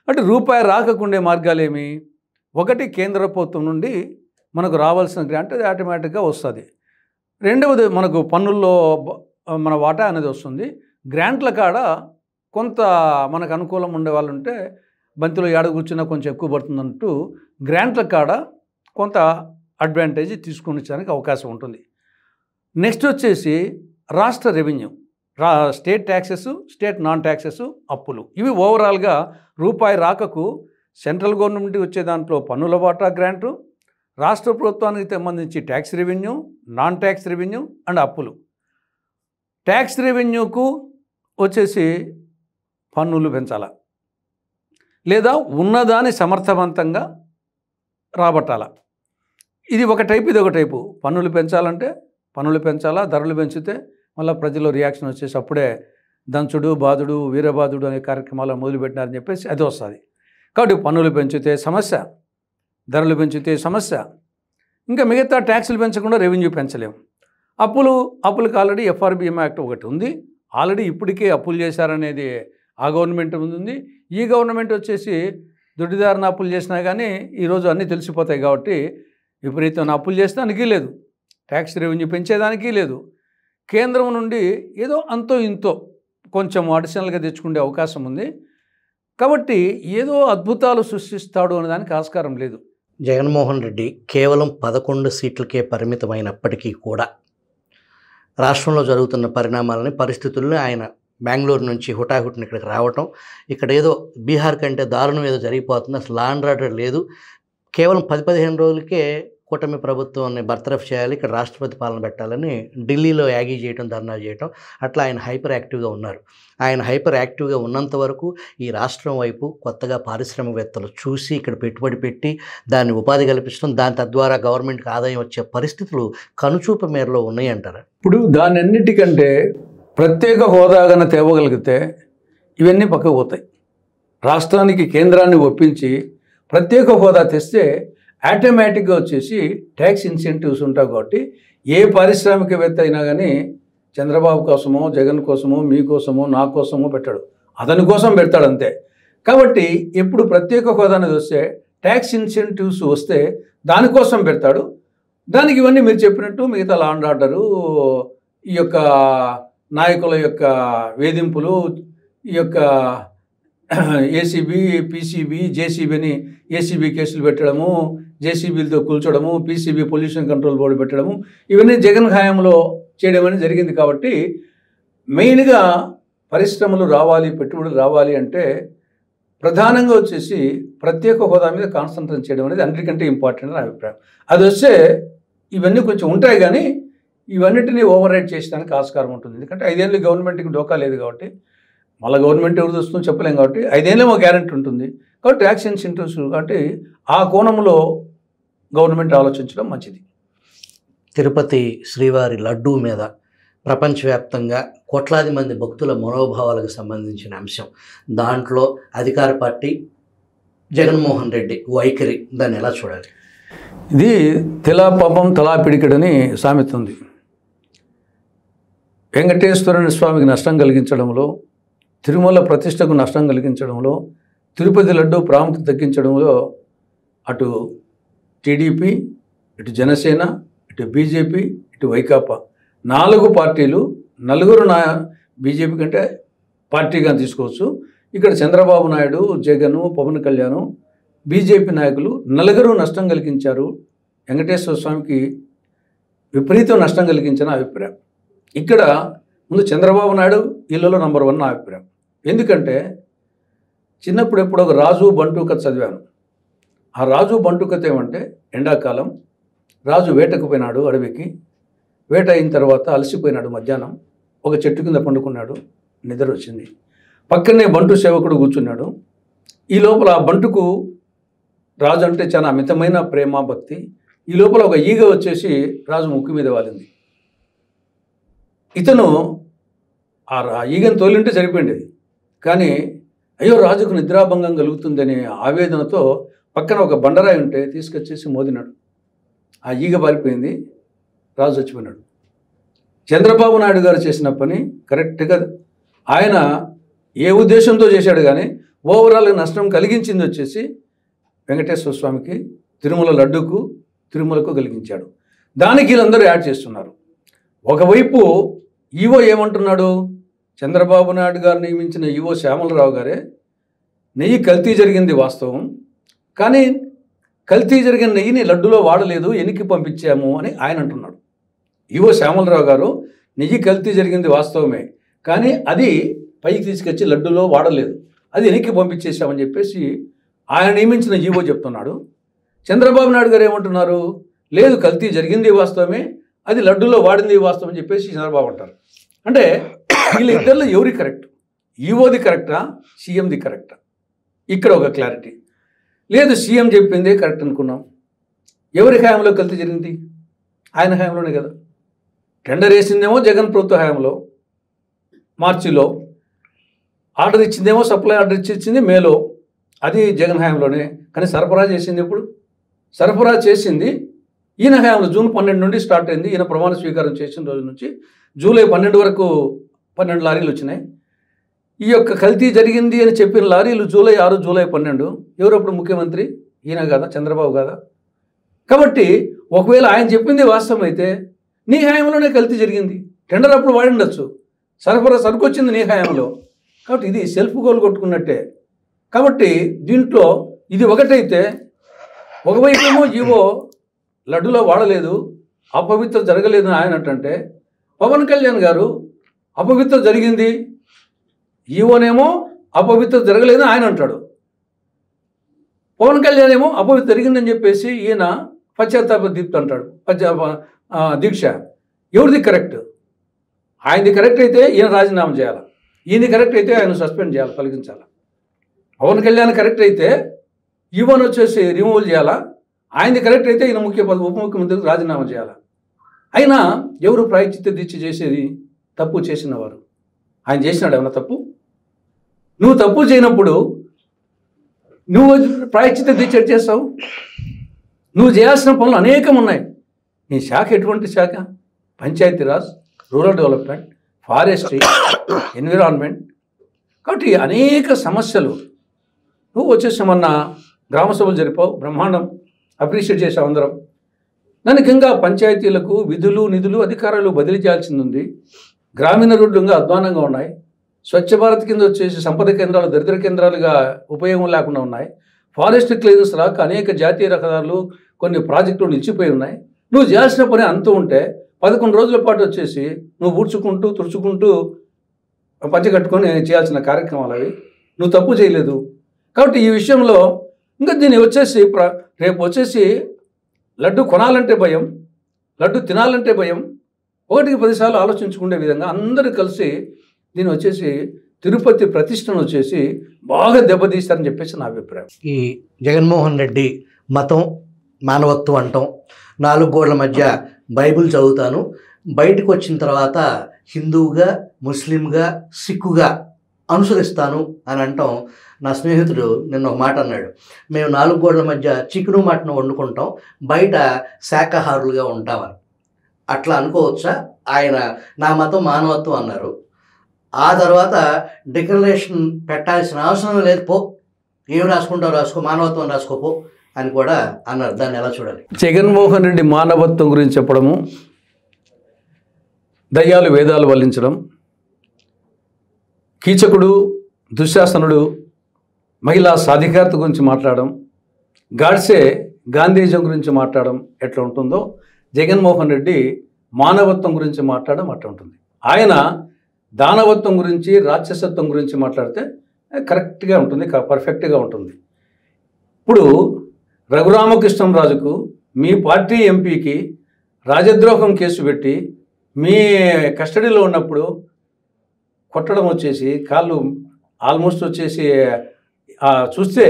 అంటే రూపాయి రాకకుండే మార్గాలేమి? ఒకటి, కేంద్ర ప్రభుత్వం నుండి మనకు రావాల్సిన గ్రాంట్ అది ఆటోమేటిక్గా వస్తుంది. రెండవది, మనకు పన్నుల్లో మన వాటా అనేది వస్తుంది. గ్రాంట్ల కాడ కొంత మనకు అనుకూలం ఉండే వాళ్ళు ఉంటే బంతిలో ఏడ కూర్చున్నా కొంచెం ఎక్కువ పడుతుందంటూ గ్రాంట్ల కాడ కొంత అడ్వాంటేజ్ తీసుకొని వచ్చడానికి అవకాశం ఉంటుంది. నెక్స్ట్ వచ్చేసి రాష్ట్ర revenue, state taxes, state non taxes, అప్పులు. ఇవి ఓవరాల్గా రూపాయి రాకకు సెంట్రల్ గవర్నమెంట్కి వచ్చే దాంట్లో పన్నుల వాటా గ్రాంటు, రాష్ట్ర ప్రభుత్వానికి సంబంధించి tax revenue, non tax revenue and అప్పులు. ట్యాక్స్ రెవెన్యూకు వచ్చేసి పన్నులు పెంచాలా లేదా ఉన్నదాన్ని సమర్థవంతంగా రాబట్టాలా. ఇది ఒక టైపు, ఇది ఒక టైపు. పన్నులు పెంచాలంటే పన్నులు పెంచాలా, ధరలు పెంచితే మళ్ళీ ప్రజల్లో రియాక్షన్ వచ్చేసి అప్పుడే దంచుడు, బాధుడు, వీరబాధుడు అనే కార్యక్రమాలు మొదలుపెట్టినారని చెప్పేసి అది వస్తుంది. కాబట్టి పన్నులు పెంచితే సమస్య, ధరలు పెంచితే సమస్య. ఇంకా మిగతా ట్యాక్సులు పెంచకుండా రెవెన్యూ పెంచలేము. అప్పులకు ఆల్రెడీ FRBM యాక్ట్ ఒకటి ఉంది. ఆల్రెడీ ఇప్పటికే అప్పులు చేశారనేది ఆ గవర్నమెంట్ ఉంది. ఈ గవర్నమెంట్ వచ్చేసి దొడ్డిదారిన అప్పులు చేసినా కానీ ఈరోజు అన్నీ తెలిసిపోతాయి. కాబట్టి విపరీతమైన అప్పులు చేసేదానికి లేదు, ట్యాక్స్ రెవెన్యూ పెంచేదానికి లేదు. కేంద్రం నుండి ఏదో అంతో ఇంతో కొంచెం అడిషనల్గా తెచ్చుకునే అవకాశం ఉంది. కాబట్టి ఏదో అద్భుతాలు సృష్టిస్తాడు అనే దానికి ఆస్కారం లేదు. జగన్మోహన్ రెడ్డి కేవలం 11 సీట్లకే పరిమితమైనప్పటికీ కూడా రాష్ట్రంలో జరుగుతున్న పరిణామాలని, పరిస్థితుల్ని ఆయన బెంగళూరు నుంచి హుటాహుటిని ఇక్కడికి రావటం, ఇక్కడ ఏదో బీహార్ కంటే దారుణం ఏదో జరిగిపోతుంది, అసలు లా అండ్ ఆర్డర్ లేదు, కేవలం 10-15 రోజులకే కూటమి ప్రభుత్వాన్ని బర్తరఫ్ చేయాలి, ఇక్కడ రాష్ట్రపతి పాలన పెట్టాలని ఢిల్లీలో యాగీ చేయటం, ధర్నా చేయటం, అట్లా ఆయన హైపర్ యాక్టివ్గా ఉన్నారు. ఆయన హైపర్ యాక్టివ్గా ఉన్నంత వరకు ఈ రాష్ట్రం వైపు కొత్తగా పారిశ్రామికవేత్తలు చూసి ఇక్కడ పెట్టుబడి పెట్టి దాన్ని ఉపాధి కల్పించడం, దాని తద్వారా గవర్నమెంట్కి ఆదాయం వచ్చే పరిస్థితులు కనుచూపు మేరలో ఉన్నాయి అంటారా? ఇప్పుడు దాని అన్నిటికంటే ప్రత్యేక హోదాగా తేవగలిగితే ఇవన్నీ పక్కకు పోతాయి. రాష్ట్రానికి కేంద్రాన్ని ఒప్పించి ప్రత్యేక హోదా తెస్తే ఆటోమేటిక్గా వచ్చేసి ట్యాక్స్ ఇన్సెంటివ్స్ ఉంటాయి. కాబట్టి ఏ పారిశ్రామికవేత్త అయినా కానీ చంద్రబాబు కోసమో, జగన్ కోసమో, మీకోసమో, నా కోసమో పెట్టాడు, అతని కోసం పెడతాడు అంతే. కాబట్టి ఎప్పుడు ప్రత్యేక హోదా అనేది వస్తే ట్యాక్స్ ఇన్సెంటివ్స్ వస్తే దానికోసం పెడతాడు. దానికి ఇవన్నీ మీరు చెప్పినట్టు మిగతా లా అండ్ ఆర్డరు, ఈ యొక్క నాయకుల యొక్క వేధింపులు, ఈ యొక్క ఏసీబీ, పీసీబీ, జేసీబీ అని ఏసీబీ కేసులు పెట్టడము, జేసీబీలతో కూల్చడము, పీసీబీ పొల్యూషన్ కంట్రోల్ బోర్డు పెట్టడము, ఇవన్నీ జగన్ హయాంలో చేయడం అనేది జరిగింది. కాబట్టి మెయిన్గా పరిశ్రమలు రావాలి, పెట్టుబడులు రావాలి అంటే ప్రధానంగా వచ్చేసి ప్రత్యేక హోదా మీద కాన్సన్ట్రేట్ చేయడం అనేది అన్నిటికంటే ఇంపార్టెంట్ నా అభిప్రాయం. అది వస్తే ఇవన్నీ కొంచెం ఉంటాయి, కానీ ఇవన్నిటినీ ఓవర్ రైడ్ చేసేదానికి ఆస్కారం ఉంటుంది. ఎందుకంటే 5 ఏళ్ళు గవర్నమెంట్కి డోకా లేదు కాబట్టి, మళ్ళీ గవర్నమెంట్ ఎవరు చూస్తుందో చెప్పలేం. కాబట్టి 5 ఏళ్ళే ఒక గ్యారెంటీ ఉంటుంది. కాబట్టి ట్యాక్స్ ఇన్సెంటివ్స్ కాబట్టి ఆ కోణంలో గవర్నమెంట్ ఆలోచించడం మంచిది. తిరుపతి శ్రీవారి లడ్డూ మీద ప్రపంచవ్యాప్తంగా కోట్లాది మంది భక్తుల మనోభావాలకు సంబంధించిన అంశం, దాంట్లో అధికార పార్టీ జగన్మోహన్ రెడ్డి వైఖరి, దాన్ని ఎలా చూడాలి? ఇది తెలా పాపం తలా పిడికిడని సామెత ఉంది. వెంకటేశ్వరుని స్వామికి నష్టం కలిగించడంలో, తిరుమల ప్రతిష్టకు నష్టం కలిగించడంలో, తిరుపతి లడ్డు ప్రాముఖ్యత తగ్గించడంలో అటు టీడీపీ, ఇటు జనసేన, ఇటు బీజేపీ, ఇటు వైకాపా 4 పార్టీలు, నలుగురు బీజేపీ కంటే పార్టీగా తీసుకోవచ్చు. ఇక్కడ చంద్రబాబు నాయుడు, జగన్, పవన్ కళ్యాణ్, బీజేపీ నాయకులు నలుగురు నష్టం కలిగించారు. వెంకటేశ్వర స్వామికి విపరీతం నష్టం కలిగించిన అభిప్రాయం. ఇక్కడ ముందు చంద్రబాబు నాయుడు ఇళ్లలో నంబర్ 1 నా అభిప్రాయం. ఎందుకంటే చిన్నప్పుడు ఎప్పుడో ఒక రాజు బంటు కథ చదివాను. ఆ రాజు బంటు కథ ఏమంటే, ఎండాకాలం రాజు వేటకు పోయినాడు అడవికి. వేట అయిన తర్వాత అలసిపోయినాడు. మధ్యాహ్నం ఒక చెట్టు కింద పండుకున్నాడు, నిద్ర వచ్చింది. పక్కనే బంటు సేవకుడు కూర్చున్నాడు. ఈ లోపల ఆ బంటుకు రాజు అంటే చాలా అమితమైన ప్రేమ, భక్తి. ఈ లోపల ఒక ఈగ వచ్చేసి రాజు ముక్కు మీద వాలింది. ఇతను ఆ ఈగను తోలింటే సరిపోయింది. కానీ అయ్యో రాజుకు నిద్రాభంగం కలుగుతుందనే ఆవేదనతో పక్కన ఒక బండరాయి ఉంటే తీసుకొచ్చేసి మోదినాడు. ఆ ఈగ పారిపోయింది, రాజు చచ్చిపోయినాడు. చంద్రబాబు నాయుడు గారు చేసిన పని కరెక్ట్గా, ఆయన ఏ ఉద్దేశంతో చేశాడు కానీ ఓవరాల్గా నష్టం కలిగించింది వచ్చేసి వెంకటేశ్వర స్వామికి, తిరుమల లడ్డుకు, తిరుమలకు కలిగించాడు. దానికి వీళ్ళందరూ యాడ్ చేస్తున్నారు. ఒకవైపు ఈవో ఏమంటున్నాడు, చంద్రబాబు నాయుడు గారు నియమించిన ఈవో శ్యామలరావు గారే నెయ్యి కల్తీ జరిగింది వాస్తవం, కానీ కల్తీ జరిగిన నెయ్యిని లడ్డులో వాడలేదు, ఎనికి పంపించాము అని ఆయన అంటున్నాడు. ఈవో శ్యామలరావు గారు నెయ్యి కల్తీ జరిగింది వాస్తవమే, కానీ అది పైకి తీసుకొచ్చి లడ్డూలో వాడలేదు, అది వెనక్కి పంపించేసామని చెప్పేసి ఆయన నియమించిన ఈవో చెప్తున్నాడు. చంద్రబాబు నాయుడు గారు ఏమంటున్నారు, లేదు కల్తీ జరిగింది వాస్తవమే, అది లడ్డూలో వాడింది వాస్తవం అని చెప్పేసి చంద్రబాబు అంటారు. అంటే వీళ్ళిద్దరిలో ఎవరి కరెక్ట్? ఈవోది కరెక్టా, సీఎంది కరెక్టా? ఇక్కడ ఒక క్లారిటీ లేదు. సీఎం చెప్పిందే కరెక్ట్ అనుకున్నాం. ఎవరి హయాంలో కల్తీ జరిగింది? ఆయన హయాంలోనే కదా. టెండర్ వేసిందేమో జగన్ ప్రభుత్వ హయాంలో మార్చిలో, ఆర్డర్ ఇచ్చిందేమో సప్లై ఆర్డర్ ఇచ్చింది మేలో, అది జగన్ హయాంలోనే. కానీ సరఫరా చేసింది ఎప్పుడు? సరఫరా చేసింది ఈయన హయాంలో జూన్ 12 నుండి స్టార్ట్ అయింది. ఈయన ప్రమాణ స్వీకారం చేసిన రోజు నుంచి జూలై 12 వరకు 12 లారీలు వచ్చినాయి. ఈ యొక్క కల్తీ జరిగింది అని చెప్పిన లారీలు జూలై 6, జూలై 12. ఎవరప్పుడు ముఖ్యమంత్రి? ఈయన కదా, చంద్రబాబు కదా. కాబట్టి ఒకవేళ ఆయన చెప్పింది వాస్తవం అయితే నీ హయాంలోనే కల్తీ జరిగింది. టెండర్ అప్పుడు వాడి ఉండొచ్చు, సరఫరా సరుకు వచ్చింది నీ హయాంలో. కాబట్టి ఇది సెల్ఫ్ గోల్ కొట్టుకున్నట్టే. కాబట్టి దీంట్లో ఇది ఒకటైతే, ఒకవైపేమో ఈవో లడ్డులో వాడలేదు, అపవిత్రం జరగలేదు ఆయన అంటే, పవన్ కళ్యాణ్ గారు అపవిత్రం జరిగింది, ఈవోనేమో అపవిత్రం జరగలేదు ఆయన అంటాడు. పవన్ కళ్యాణ్ ఏమో అపవిత్రం జరిగిందని చెప్పేసి ఈయన పశ్చాత్తాప దీప్తి అంటాడు, దీక్ష. ఎవరిది కరెక్ట్? ఆయనది కరెక్ట్ అయితే ఈయన రాజీనామా చేయాలి, ఈయన కరెక్ట్ అయితే ఆయన సస్పెండ్ చేయాలి, తొలగించాలి. పవన్ కళ్యాణ్ కరెక్ట్ అయితే ఈవోని వచ్చేసి రిమూవల్ చేయాలా, ఆయనది కరెక్ట్ అయితే ఈయన ఉప ముఖ్యమంత్రికి రాజీనామా చేయాలి. అయినా ఎవరు ప్రాయశ్చిత్త దీక్ష చేసేది? తప్పు చేసిన వారు. ఆయన చేసినాడు ఏమన్నా తప్పు? నువ్వు తప్పు చేయనప్పుడు నువ్వు ప్రాయశ్చిత్త దీక్ష చేస్తావు? నువ్వు చేయాల్సిన పనులు అనేకం ఉన్నాయి. నీ శాఖ ఎటువంటి శాఖ? Panchayati Raj, rural development, forestry, environment. కాబట్టి అనేక సమస్యలు. నువ్వు వచ్చేసి మొన్న గ్రామ సభలు జరిపావు, బ్రహ్మాండం, అప్రిషియేట్ చేసావు అందరం. దానికి ఇంకా పంచాయతీలకు విధులు, నిధులు, అధికారాలు బదిలీ చేయాల్సింది ఉంది. గ్రామీణ రోడ్లు ఇంకా అధ్వానంగా ఉన్నాయి. స్వచ్ఛ భారత్ కింద వచ్చేసి సంపద కేంద్రాలు దరిద్ర కేంద్రాలుగా ఉపయోగం లేకుండా ఉన్నాయి. ఫారెస్ట్ క్లియరెన్స్ రాక అనేక జాతీయ రహదారులు, కొన్ని ప్రాజెక్టులు నిలిచిపోయి ఉన్నాయి. నువ్వు చేయాల్సిన పని అంతూ ఉంటే 11 రోజుల పాటు వచ్చేసి నువ్వు ఊడ్చుకుంటూ తుడుచుకుంటూ పంచి కట్టుకొని చేయాల్సిన కార్యక్రమాలు అవి. నువ్వు తప్పు చేయలేదు. కాబట్టి ఈ విషయంలో ఇంకా దీన్ని వచ్చేసి రేపు వచ్చేసి లడ్డు కొనాలంటే భయం, లడ్డు తినాలంటే భయం. 1కి 10 సార్లు ఆలోచించుకునే విధంగా అందరూ కలిసి దీన్ని వచ్చేసి తిరుపతి ప్రతిష్టను వచ్చేసి బాగా దెబ్బతీస్తారని చెప్పేసి నా అభిప్రాయం. ఈ జగన్మోహన్ రెడ్డి మతం, మానవత్వం అంటాం, 4 గోడల మధ్య బైబిల్ చదువుతాను, బయటకు వచ్చిన తర్వాత హిందువుగా, ముస్లింగా, సిక్కుగా అనుసరిస్తాను అని అంటాం. నా స్నేహితుడు నిన్న ఒక మాట అన్నాడు, మేము 4 గోడల మధ్య చికెను మటన్ వండుకుంటాం, బయట శాకాహారులుగా ఉంటామని. అట్లా అనుకోవచ్చా? ఆయన నా మతం మానవత్వం అన్నారు, ఆ తర్వాత డిక్లరేషన్ పెట్టాల్సిన అవసరం లేదు, పో ఏం రాసుకుంటావు రాసుకో, మానవత్వం రాసుకోపో అని కూడా అన్నారు. దాన్ని ఎలా చూడాలి? జగన్మోహన్ రెడ్డి మానవత్వం గురించి చెప్పడము, దయ్యాలు వేదాలు వల్లించడం, కీచకుడు, దుశ్శాసనుడు, మహిళా సాధికారత గురించి మాట్లాడడం, గాడ్సే గాంధీజం గురించి మాట్లాడడం ఎట్లా ఉంటుందో జగన్మోహన్ రెడ్డి మానవత్వం గురించి మాట్లాడడం అట్లా ఉంటుంది. ఆయన దానవత్వం గురించి, రాక్షసత్వం గురించి మాట్లాడితే కరెక్ట్గా ఉంటుంది, పర్ఫెక్ట్గా ఉంటుంది. ఇప్పుడు రఘురామకృష్ణంరాజుకు మీ పార్టీ ఎంపీకి రాజద్రోహం కేసు పెట్టి మీ కస్టడీలో ఉన్నప్పుడు కొట్టడం వచ్చేసి, కాళ్ళు ఆల్మోస్ట్ వచ్చేసి చూస్తే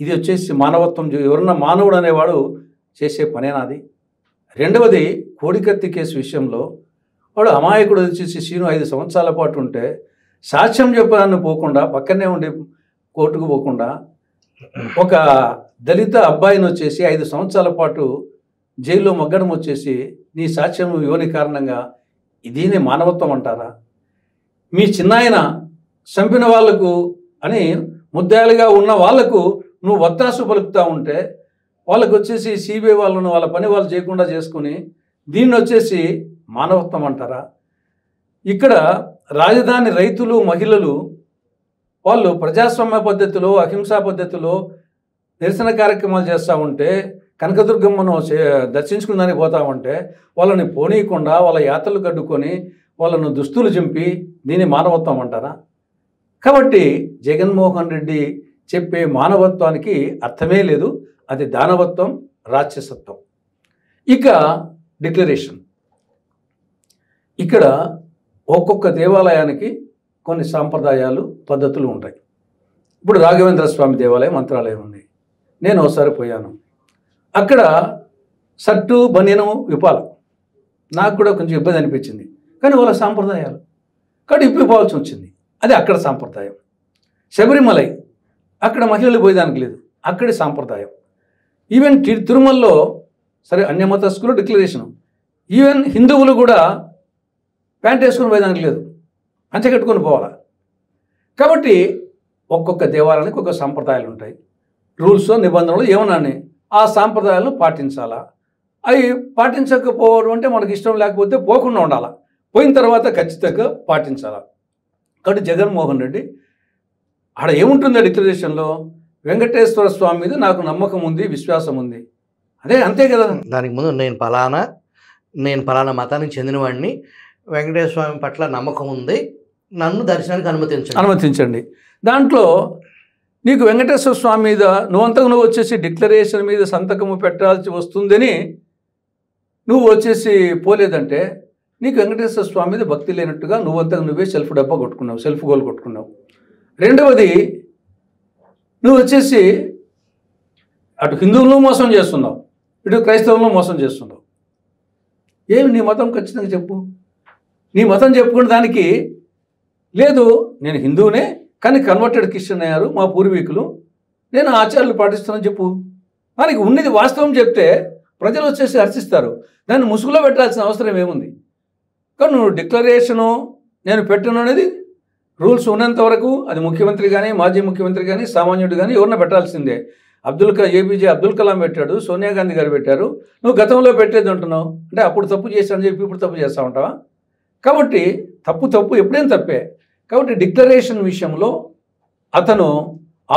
ఇది వచ్చేసి మానవత్వం. ఎవరన్నా మానవుడు అనేవాడు చేసే పనేనాది? రెండవది, కోడికత్తి కేసు విషయంలో వాడు అమాయకుడు వచ్చేసి సీను 5 సంవత్సరాల పాటు ఉంటే సాక్ష్యం చెప్పడాన్ని పోకుండా, పక్కనే ఉండి కోర్టుకు పోకుండా ఒక దళిత అబ్బాయిని వచ్చేసి 5 సంవత్సరాల పాటు జైల్లో మగ్గడం వచ్చేసి నీ సాక్ష్యం ఇవ్వని కారణంగా ఇదీనే మానవత్వం అంటారా? మీ చిన్నాయన చంపిన వాళ్లకు అని ముద్దాయిలుగా ఉన్న వాళ్లకు నువ్వు వత్తాసు పలుకుతూ ఉంటే వాళ్ళకు వచ్చేసి సిబిఐ వాళ్ళను వాళ్ళ పని వాళ్ళు చేయకుండా చేసుకుని దీన్ని వచ్చేసి మానవత్వం అంటారా? ఇక్కడ రాజధాని రైతులు, మహిళలు వాళ్ళు ప్రజాస్వామ్య పద్ధతిలో, అహింసా పద్ధతిలో నిరసన కార్యక్రమాలు చేస్తూ ఉంటే కనకదుర్గమ్మను దర్శించుకున్నానికి పోతామంటే వాళ్ళని పోనీయకుండా వాళ్ళ యాత్రలు కట్టుకొని వాళ్ళను దుస్తులు చింపి దీన్ని మానవత్వం అంటారా? కాబట్టి జగన్మోహన్ రెడ్డి చెప్పే మానవత్వానికి అర్థమే లేదు. అది దానవత్వం, రాక్షసత్వం. ఇక డిక్లరేషన్. ఇక్కడ ఒక్కొక్క దేవాలయానికి కొన్ని సాంప్రదాయాలు, పద్ధతులు ఉంటాయి. ఇప్పుడు రాఘవేంద్ర స్వామి దేవాలయం, మంత్రాలయం ఉంది. నేను ఒకసారి పోయాను. అక్కడ షర్టు బనియను విప్పాల. నాకు కూడా కొంచెం ఇబ్బంది అనిపించింది. కానీ వాళ్ళ సాంప్రదాయాలు కాబట్టి ఇప్పిపోవాల్సి వచ్చింది. అది అక్కడ సాంప్రదాయం. శబరిమలై అక్కడ మహిళలు పోయేదానికి లేదు, అక్కడి సాంప్రదాయం. ఈవెన్ తిరుమలలో సరే అన్యమతస్కులు డిక్లరేషను. ఈవెన్ హిందువులు కూడా ప్యాంట్ వేసుకొని పోయేదానికి లేదు, పంచె కట్టుకొని పోవాలా. కాబట్టి ఒక్కొక్క దేవాలయానికి ఒక్కొక్క సాంప్రదాయాలు ఉంటాయి, రూల్స్, నిబంధనలు ఏమన్నా ఆ సాంప్రదాయాలను పాటించాలా. అవి పాటించకపోవడం అంటే మనకి ఇష్టం లేకపోతే పోకుండా ఉండాలా, పోయిన తర్వాత ఖచ్చితంగా పాటించాలా. కాబట్టి జగన్మోహన్ రెడ్డి ఆడ ఏముంటుంది డిక్లరేషన్లో? వెంకటేశ్వర స్వామి మీద నాకు నమ్మకం ఉంది, విశ్వాసం ఉంది. అంతే కదా. దానికి ముందు నేను పలానా మతానికి చెందినవాడిని, వెంకటేశ్వర స్వామి పట్ల నమ్మకం ఉంది, నన్ను దర్శనానికి అనుమతించండి. దాంట్లో నీకు వెంకటేశ్వర స్వామి మీద నువ్వు వచ్చేసి డిక్లరేషన్ మీద సంతకము పెట్టాల్సి వస్తుందని నువ్వు వచ్చేసి పోలేదంటే నీకు వెంకటేశ్వర స్వామి మీద భక్తి లేనట్టుగా నువ్వే సెల్ఫ్ డబ్బా కొట్టుకున్నావు, సెల్ఫ్ గోల్ కొట్టుకున్నావు. రెండవది, నువ్వు వచ్చేసి అటు హిందువులను మోసం చేస్తున్నావు, ఇటు క్రైస్తవులను మోసం చేస్తున్నావు. ఏమి నీ మతం ఖచ్చితంగా చెప్పు. నీ మతం చెప్పుకునే దానికి లేదు, నేను హిందువునే కానీ కన్వర్టెడ్ క్రిస్టియన్ అయ్యారు మా పూర్వీకులు, నేను ఆచారాలు పాటిస్తానని చెప్పు. మనకి ఉన్నది వాస్తవం చెప్తే ప్రజలు వచ్చేసి హర్షిస్తారు. దాన్ని ముసుగులో పెట్టాల్సిన అవసరం ఏముంది? కానీ నువ్వు డిక్లరేషను నేను పెట్టను అనేది రూల్స్ ఉన్నంత వరకు అది ముఖ్యమంత్రి కానీ, మాజీ ముఖ్యమంత్రి కానీ, సామాన్యుడు కానీ ఎవరిన పెట్టాల్సిందే. ఏపీజే అబ్దుల్ కలాం పెట్టాడు, సోనియా గాంధీ గారు పెట్టారు. నువ్వు గతంలో పెట్టేది అంటున్నావు అంటే అప్పుడు తప్పు చేశానని చెప్పి ఇప్పుడు తప్పు చేస్తూ ఉంటావా? కాబట్టి తప్పు ఎప్పుడేం తప్పే. కాబట్టి డిక్లరేషన్ విషయంలో అతను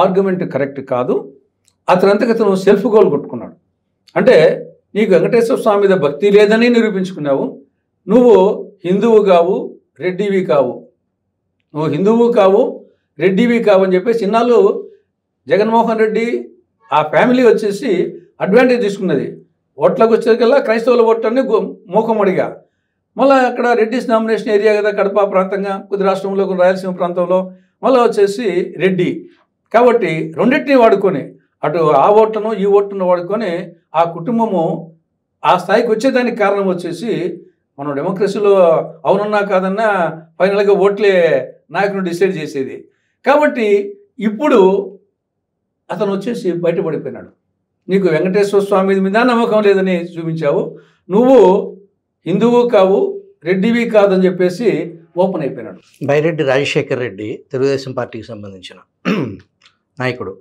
ఆర్గ్యుమెంట్ కరెక్ట్ కాదు. అతను సెల్ఫ్ గోల్ కొట్టుకున్నాడు. అంటే నీకు వెంకటేశ్వర స్వామి మీద భక్తి లేదని నిరూపించుకున్నావు. నువ్వు హిందువు కావు, రెడ్డివి కావు, రెడ్డివి కావు అని చెప్పేసి ఇన్నాళ్ళు జగన్మోహన్ రెడ్డి ఆ ఫ్యామిలీ వచ్చేసి అడ్వాంటేజ్ తీసుకున్నది. ఓట్లకు వచ్చేకల్లా క్రైస్తవుల ఓట్లన్నీ మూకమడిగా. మళ్ళీ అక్కడ రెడ్డిస్ నామినేషన్ ఏరియా కదా, కడప ప్రాంతంగా, కొద్ది రాష్ట్రంలో, కొన్ని రాయలసీమ ప్రాంతంలో మళ్ళీ వచ్చేసి రెడ్డి. కాబట్టి రెండింటినీ వాడుకొని అటు ఆ ఓట్లను ఈ ఓట్లను వాడుకొని ఆ కుటుంబము ఆ స్థాయికి వచ్చేదానికి కారణం వచ్చేసి మనం డెమోక్రసీలో అవునన్నా కాదన్నా ఫైనల్గా ఓట్లే నాయకుడు డిసైడ్ చేసేది. కాబట్టి ఇప్పుడు అతను వచ్చేసి బయటపడిపోయినాడు. నీకు వెంకటేశ్వర స్వామి మీద నమ్మకం లేదని చూపించావు. నువ్వు హిందువు కావు, రెడ్డివి కాదని చెప్పేసి ఓపెన్ అయిపోయినాడు. బైరెడ్డి రాజశేఖర్ రెడ్డి తెలుగుదేశం పార్టీకి సంబంధించిన నాయకుడు.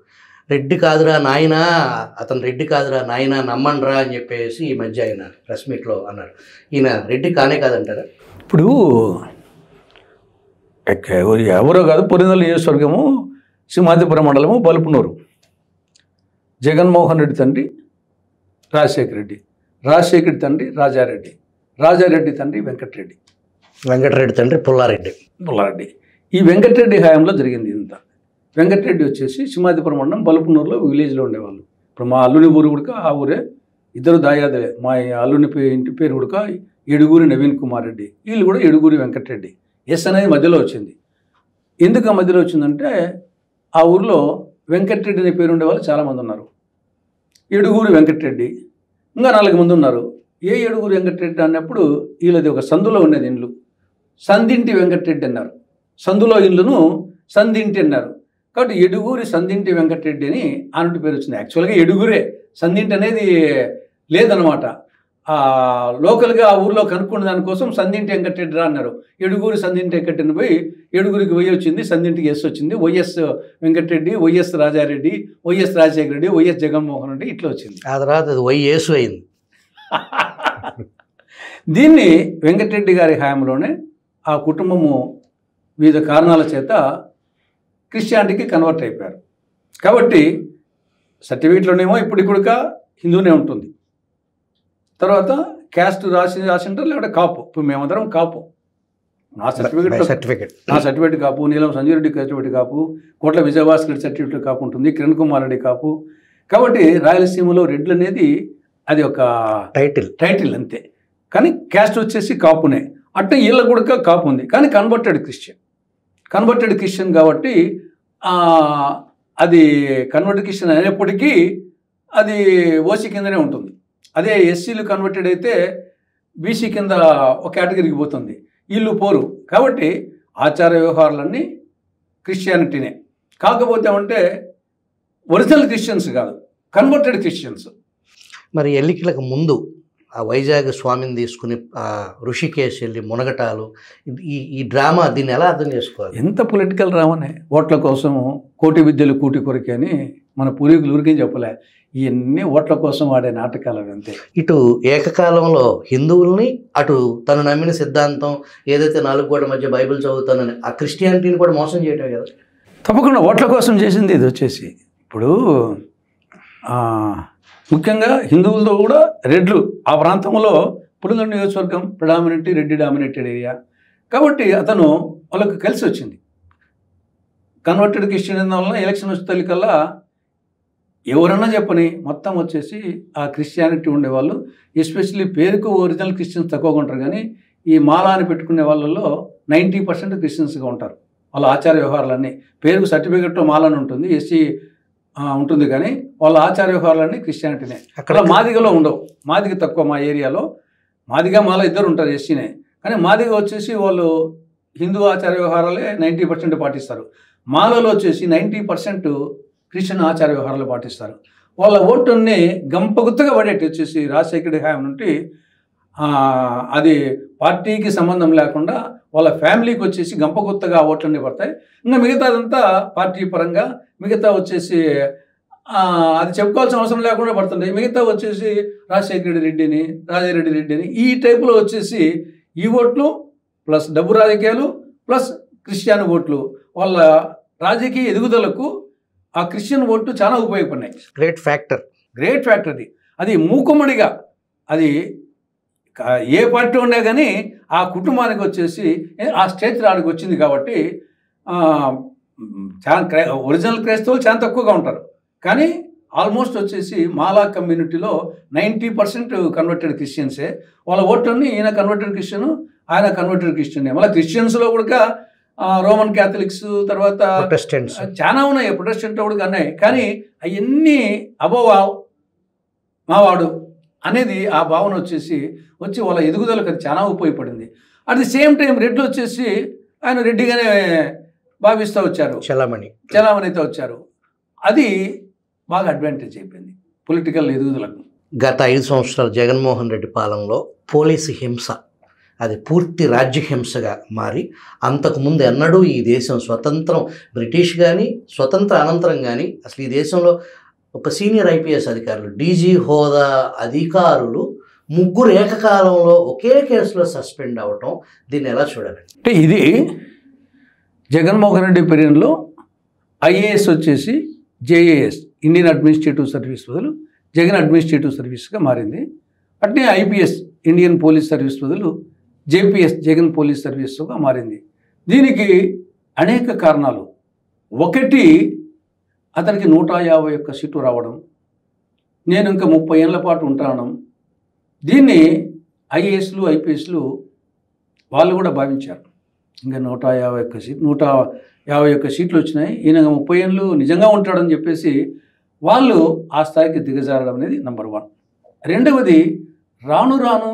రెడ్డి కాదురా నాయనా, అతను రెడ్డి కాదురా నాయనా, నమ్మండ్రా అని చెప్పేసి ఈ మధ్య ఆయన ప్రెస్ మీట్లో అన్నాడు. ఈయన రెడ్డి కానే కాదంటారా? ఇప్పుడు ఎవరో కాదు, పొరినల్ నియోజకవర్గము, సింహాద్రిపురం మండలము, బలుపునూరు. జగన్మోహన్ రెడ్డి తండ్రి రాజశేఖర రెడ్డి, రాజశేఖర తండ్రి రాజారెడ్డి, రాజారెడ్డి తండ్రి వెంకటరెడ్డి, వెంకటరెడ్డి తండ్రి పుల్లారెడ్డి. ఈ వెంకటరెడ్డి హయాంలో జరిగింది ఇంత. వెంకటరెడ్డి వచ్చేసి సింహాద్రిపురం మండలం బలుపునూరులో విలేజ్లో ఉండేవాళ్ళు. ఇప్పుడు మా అల్లుని ఊరు కూడా ఆ ఊరే, ఇద్దరు దాయాదులే. మా అల్లుని ఇంటి పేరు కూడా ఎడుగూరి నవీన్ కుమార్ రెడ్డి, వీళ్ళు కూడా ఎడుగూరి వెంకటరెడ్డి. ఎస్ అనేది మధ్యలో వచ్చింది. ఎందుకు ఆ మధ్యలో వచ్చిందంటే ఆ ఊరిలో వెంకటరెడ్డి అనే పేరు ఉండేవాళ్ళు చాలామంది ఉన్నారు. ఎడుగూరి వెంకటరెడ్డి ఇంకా 4 మంది ఉన్నారు. ఏ ఎడుగూరి వెంకటరెడ్డి అన్నప్పుడు వీళ్ళది ఒక సందులో ఉండేది ఇండ్లు, సందింటి వెంకటరెడ్డి అన్నారు. సందులో ఇల్లును సందింటి అన్నారు. కాబట్టి ఎడుగూరి సందింటి వెంకటరెడ్డి అని ఆనటి పేరు వచ్చింది. యాక్చువల్గా ఎడుగురే, సందింటి అనేది లేదనమాట. లోకల్గా ఆ ఊర్లో కనుక్కున్న దానికోసం సందింటి వెంకటరెడ్డి రా అన్నారు. ఎడుగూరి సందింటి వెంకటరెడ్డి పోయి ఎడుగురికి వై వచ్చింది, సందింటికి ఎస్ వచ్చింది. YS Venkatareddy, YS Rajareddy, YS Rajasekhara Reddy, YS Jaganmohan Reddy ఇట్లా వచ్చింది. ఆ తర్వాత అది వైఎస్ అయింది. దీన్ని వెంకటరెడ్డి గారి హయాంలోనే ఆ కుటుంబము వివిధ కారణాల చేత క్రిస్టియానిటీకి కన్వర్ట్ అయిపోయారు. కాబట్టి సర్టిఫికేట్లోనేమో ఇప్పుడిక హిందూనే ఉంటుంది. తర్వాత క్యాస్ట్ రాసింటారు, లేకపోతే కాపు. ఇప్పుడు మేమందరం కాపు. నా సర్టిఫికేట్ కాపు, నీలం సంజయ్ రెడ్డి సర్టిఫికేట్ కాపు, కోట్ల విజయభాస్కర్ సర్టిఫికేట్ కాపు ఉంటుంది, కిరణ్ కుమార్ రెడ్డి కాపు. కాబట్టి రాయలసీమలో రెడ్లు అనేది అది ఒక టైటిల్ అంతే. కానీ క్యాస్ట్ వచ్చేసి కాపునే. అంటే వీళ్ళకు కూడా కాపు ఉంది, కానీ కన్వర్టెడ్ క్రిస్టియన్ కాబట్టి అది కన్వర్టెడ్ క్రిస్టియన్ అయినప్పటికీ అది ఓసీ కిందనే ఉంటుంది. అదే ఎస్సీలు కన్వర్టెడ్ అయితే బీసీ కింద ఒక కేటగిరీకి పోతుంది, వీళ్ళు పోరు. కాబట్టి ఆచార వ్యవహారాలన్నీ క్రిస్టియానిటీనే. కాకపోతే అంటే ఒరిజినల్ క్రిస్టియన్స్ కాదు, కన్వర్టెడ్ క్రిస్టియన్స్. మరి ఎన్నికలకు ముందు ఆ వైజాగ్ స్వామిని తీసుకుని ఋషికేశ్ వెళ్ళి మునగటాలు, ఈ డ్రామా, దీన్ని ఎలా అర్థం చేసుకోవాలి? ఎంత పొలిటికల్ డ్రామానే. ఓట్ల కోసం కోటి విద్యలు కూటి కొరికే అని మన పూర్వీకులు ఊరికేం చెప్పలే. ఇవన్నీ ఓట్ల కోసం వాడే నాటకాలు అంతే. ఇటు ఏకకాలంలో హిందువుల్ని, అటు తను నమ్మిన సిద్ధాంతం ఏదైతే 4 గోడల మధ్య బైబిల్ చదువుతానని ఆ క్రిస్టియానిటీని కూడా మోసం చేయటమే కదా. తప్పకుండా ఓట్ల కోసం చేసింది ఇది వచ్చేసి. ఇప్పుడు ముఖ్యంగా హిందువులతో కూడా రెడ్లు ఆ ప్రాంతంలో పులివెందుల నియోజకవర్గం ప్రెడామినెంట్లీ రెడ్డి డామినేటెడ్ ఏరియా కాబట్టి అతను వాళ్ళకు కలిసి వచ్చింది. కన్వర్టెడ్ క్రిస్టియన్ వలన ఎలక్షన్ వచ్చేకల్లా ఎవరన్నా చెప్పని మొత్తం వచ్చేసి ఆ క్రిస్టియానిటీ ఉండేవాళ్ళు, ఎస్పెషల్లీ పేరుకు ఒరిజినల్ క్రిస్టియన్స్ తక్కువగా ఉంటారు, కానీ ఈ మాలా అని పెట్టుకునే వాళ్ళలో 90% క్రిస్టియన్స్గా ఉంటారు. వాళ్ళ ఆచార వ్యవహారాలన్నీ పేరుకు సర్టిఫికెట్లో మాలని ఉంటుంది, ఎస్సీ ఉంటుంది, కానీ వాళ్ళ ఆచార వ్యవహారాలన్నీ క్రిస్టియానిటీనే. అక్కడ మాదిగలో ఉండవు, మాదిగ తక్కువ. మా ఏరియాలో మాదిగ మాల ఇద్దరు ఉంటారు, ఎస్సీనే. కానీ మాదిగ వచ్చేసి వాళ్ళు హిందూ ఆచార వ్యవహారాలే 90% పాటిస్తారు. మాలలో వచ్చేసి 90% క్రిస్టియన్ ఆచార వ్యవహారాలు పాటిస్తారు. వాళ్ళ ఓటుని గంపగుత్తగా పడేటి వచ్చేసి రాజశేఖర హయాం నుండి అది పార్టీకి సంబంధం లేకుండా వాళ్ళ ఫ్యామిలీకి వచ్చేసి గంపగుత్తగా ఓట్లన్నీ పడతాయి. ఇంకా మిగతాదంతా పార్టీ పరంగా, మిగతా వచ్చేసి అది చెప్పుకోవాల్సిన అవసరం లేకుండా పడుతుంటాయి. మిగతా వచ్చేసి రాజశేఖర రెడ్డిని, రాజారెడ్డి రెడ్డిని, ఈ టైపులో వచ్చేసి ఈ ఓట్లు ప్లస్ డబ్బు రాజకీయాలు ప్లస్ క్రిస్టియన్ ఓట్లు వాళ్ళ రాజకీయ ఎదుగుదలకు ఆ క్రిస్టియన్ ఓట్లు చాలా ఉపయోగపడినాయి. గ్రేట్ ఫ్యాక్టర్ అది మూకుమ్మడిగా అది ఏ పార్టీ ఉన్నా కానీ ఆ కుటుంబానికి వచ్చేసి ఆ స్టేజ్ రాడికి వచ్చింది. కాబట్టి చాలా ఒరిజినల్ క్రైస్తవులు చాలా తక్కువగా ఉంటారు, కానీ ఆల్మోస్ట్ వచ్చేసి మాలా కమ్యూనిటీలో 90% కన్వర్టెడ్ క్రిస్టియన్సే. వాళ్ళ ఓట్లన్నీ ఈయన కన్వర్టెడ్ క్రిస్టియన్, ఆయన కన్వర్టెడ్ క్రిస్టియన్. మళ్ళీ క్రిస్టియన్స్లో కూడా రోమన్ క్యాథలిక్స్, తర్వాత చాలా ఉన్నాయి, ప్రొటెస్టెంట్ కూడా ఉన్నాయి. కానీ అవన్నీ అబోవ్ మావాడు అనేది ఆ భావన వచ్చి వాళ్ళ ఎదుగుదలకు అది చాలా ఉపయోగపడింది. అట్ ది సేమ్ టైం రెడ్లు వచ్చేసి ఆయన రెడ్డిగానే భావిస్తూ వచ్చారు, చలామణితో వచ్చారు. అది బాగా అడ్వాంటేజ్ అయిపోయింది పొలిటికల్ ఎదుగుదలకు. గత 5 సంవత్సరాలు జగన్మోహన్ రెడ్డి పాలనలో పోలీసు హింస అది పూర్తి రాజ్యహింసగా మారి, అంతకుముందు ఎన్నడూ ఈ దేశం స్వతంత్రం, బ్రిటిష్ కానీ స్వతంత్ర అనంతరం కానీ అసలు ఈ దేశంలో ఒక సీనియర్ ఐపీఎస్ అధికారులు, డీజీ హోదా అధికారులు 3 ఏకకాలంలో ఒకే కేసులో సస్పెండ్ అవ్వటం, దీన్ని ఎలా చూడాలి? అంటే ఇది జగన్మోహన్ రెడ్డి పీరియడ్లో ఐఏఎస్ వచ్చేసి జేఏఎస్, ఇండియన్ అడ్మినిస్ట్రేటివ్ సర్వీస్ బదులు జగన్ అడ్మినిస్ట్రేటివ్ సర్వీస్గా మారింది. అట్నే ఐపీఎస్, ఇండియన్ పోలీస్ సర్వీస్ బదులు జేపీఎస్, జగన్ పోలీస్ సర్వీస్గా మారింది. దీనికి అనేక కారణాలు. ఒకటి, అతనికి 151 సీట్లు రావడం, నేను ఇంకా 30 ఏళ్ల పాటు ఉంటాను. దీన్ని ఐఏఎస్లు ఐపీఎస్లు వాళ్ళు కూడా భావించారు. ఇంకా 151 సీట్లు వచ్చినాయి, ఈయన 30 ఏళ్ళు నిజంగా ఉంటాడని చెప్పేసి వాళ్ళు ఆ స్థాయికి దిగజారడం అనేది నెంబర్ 1. రెండవది, రాను రాను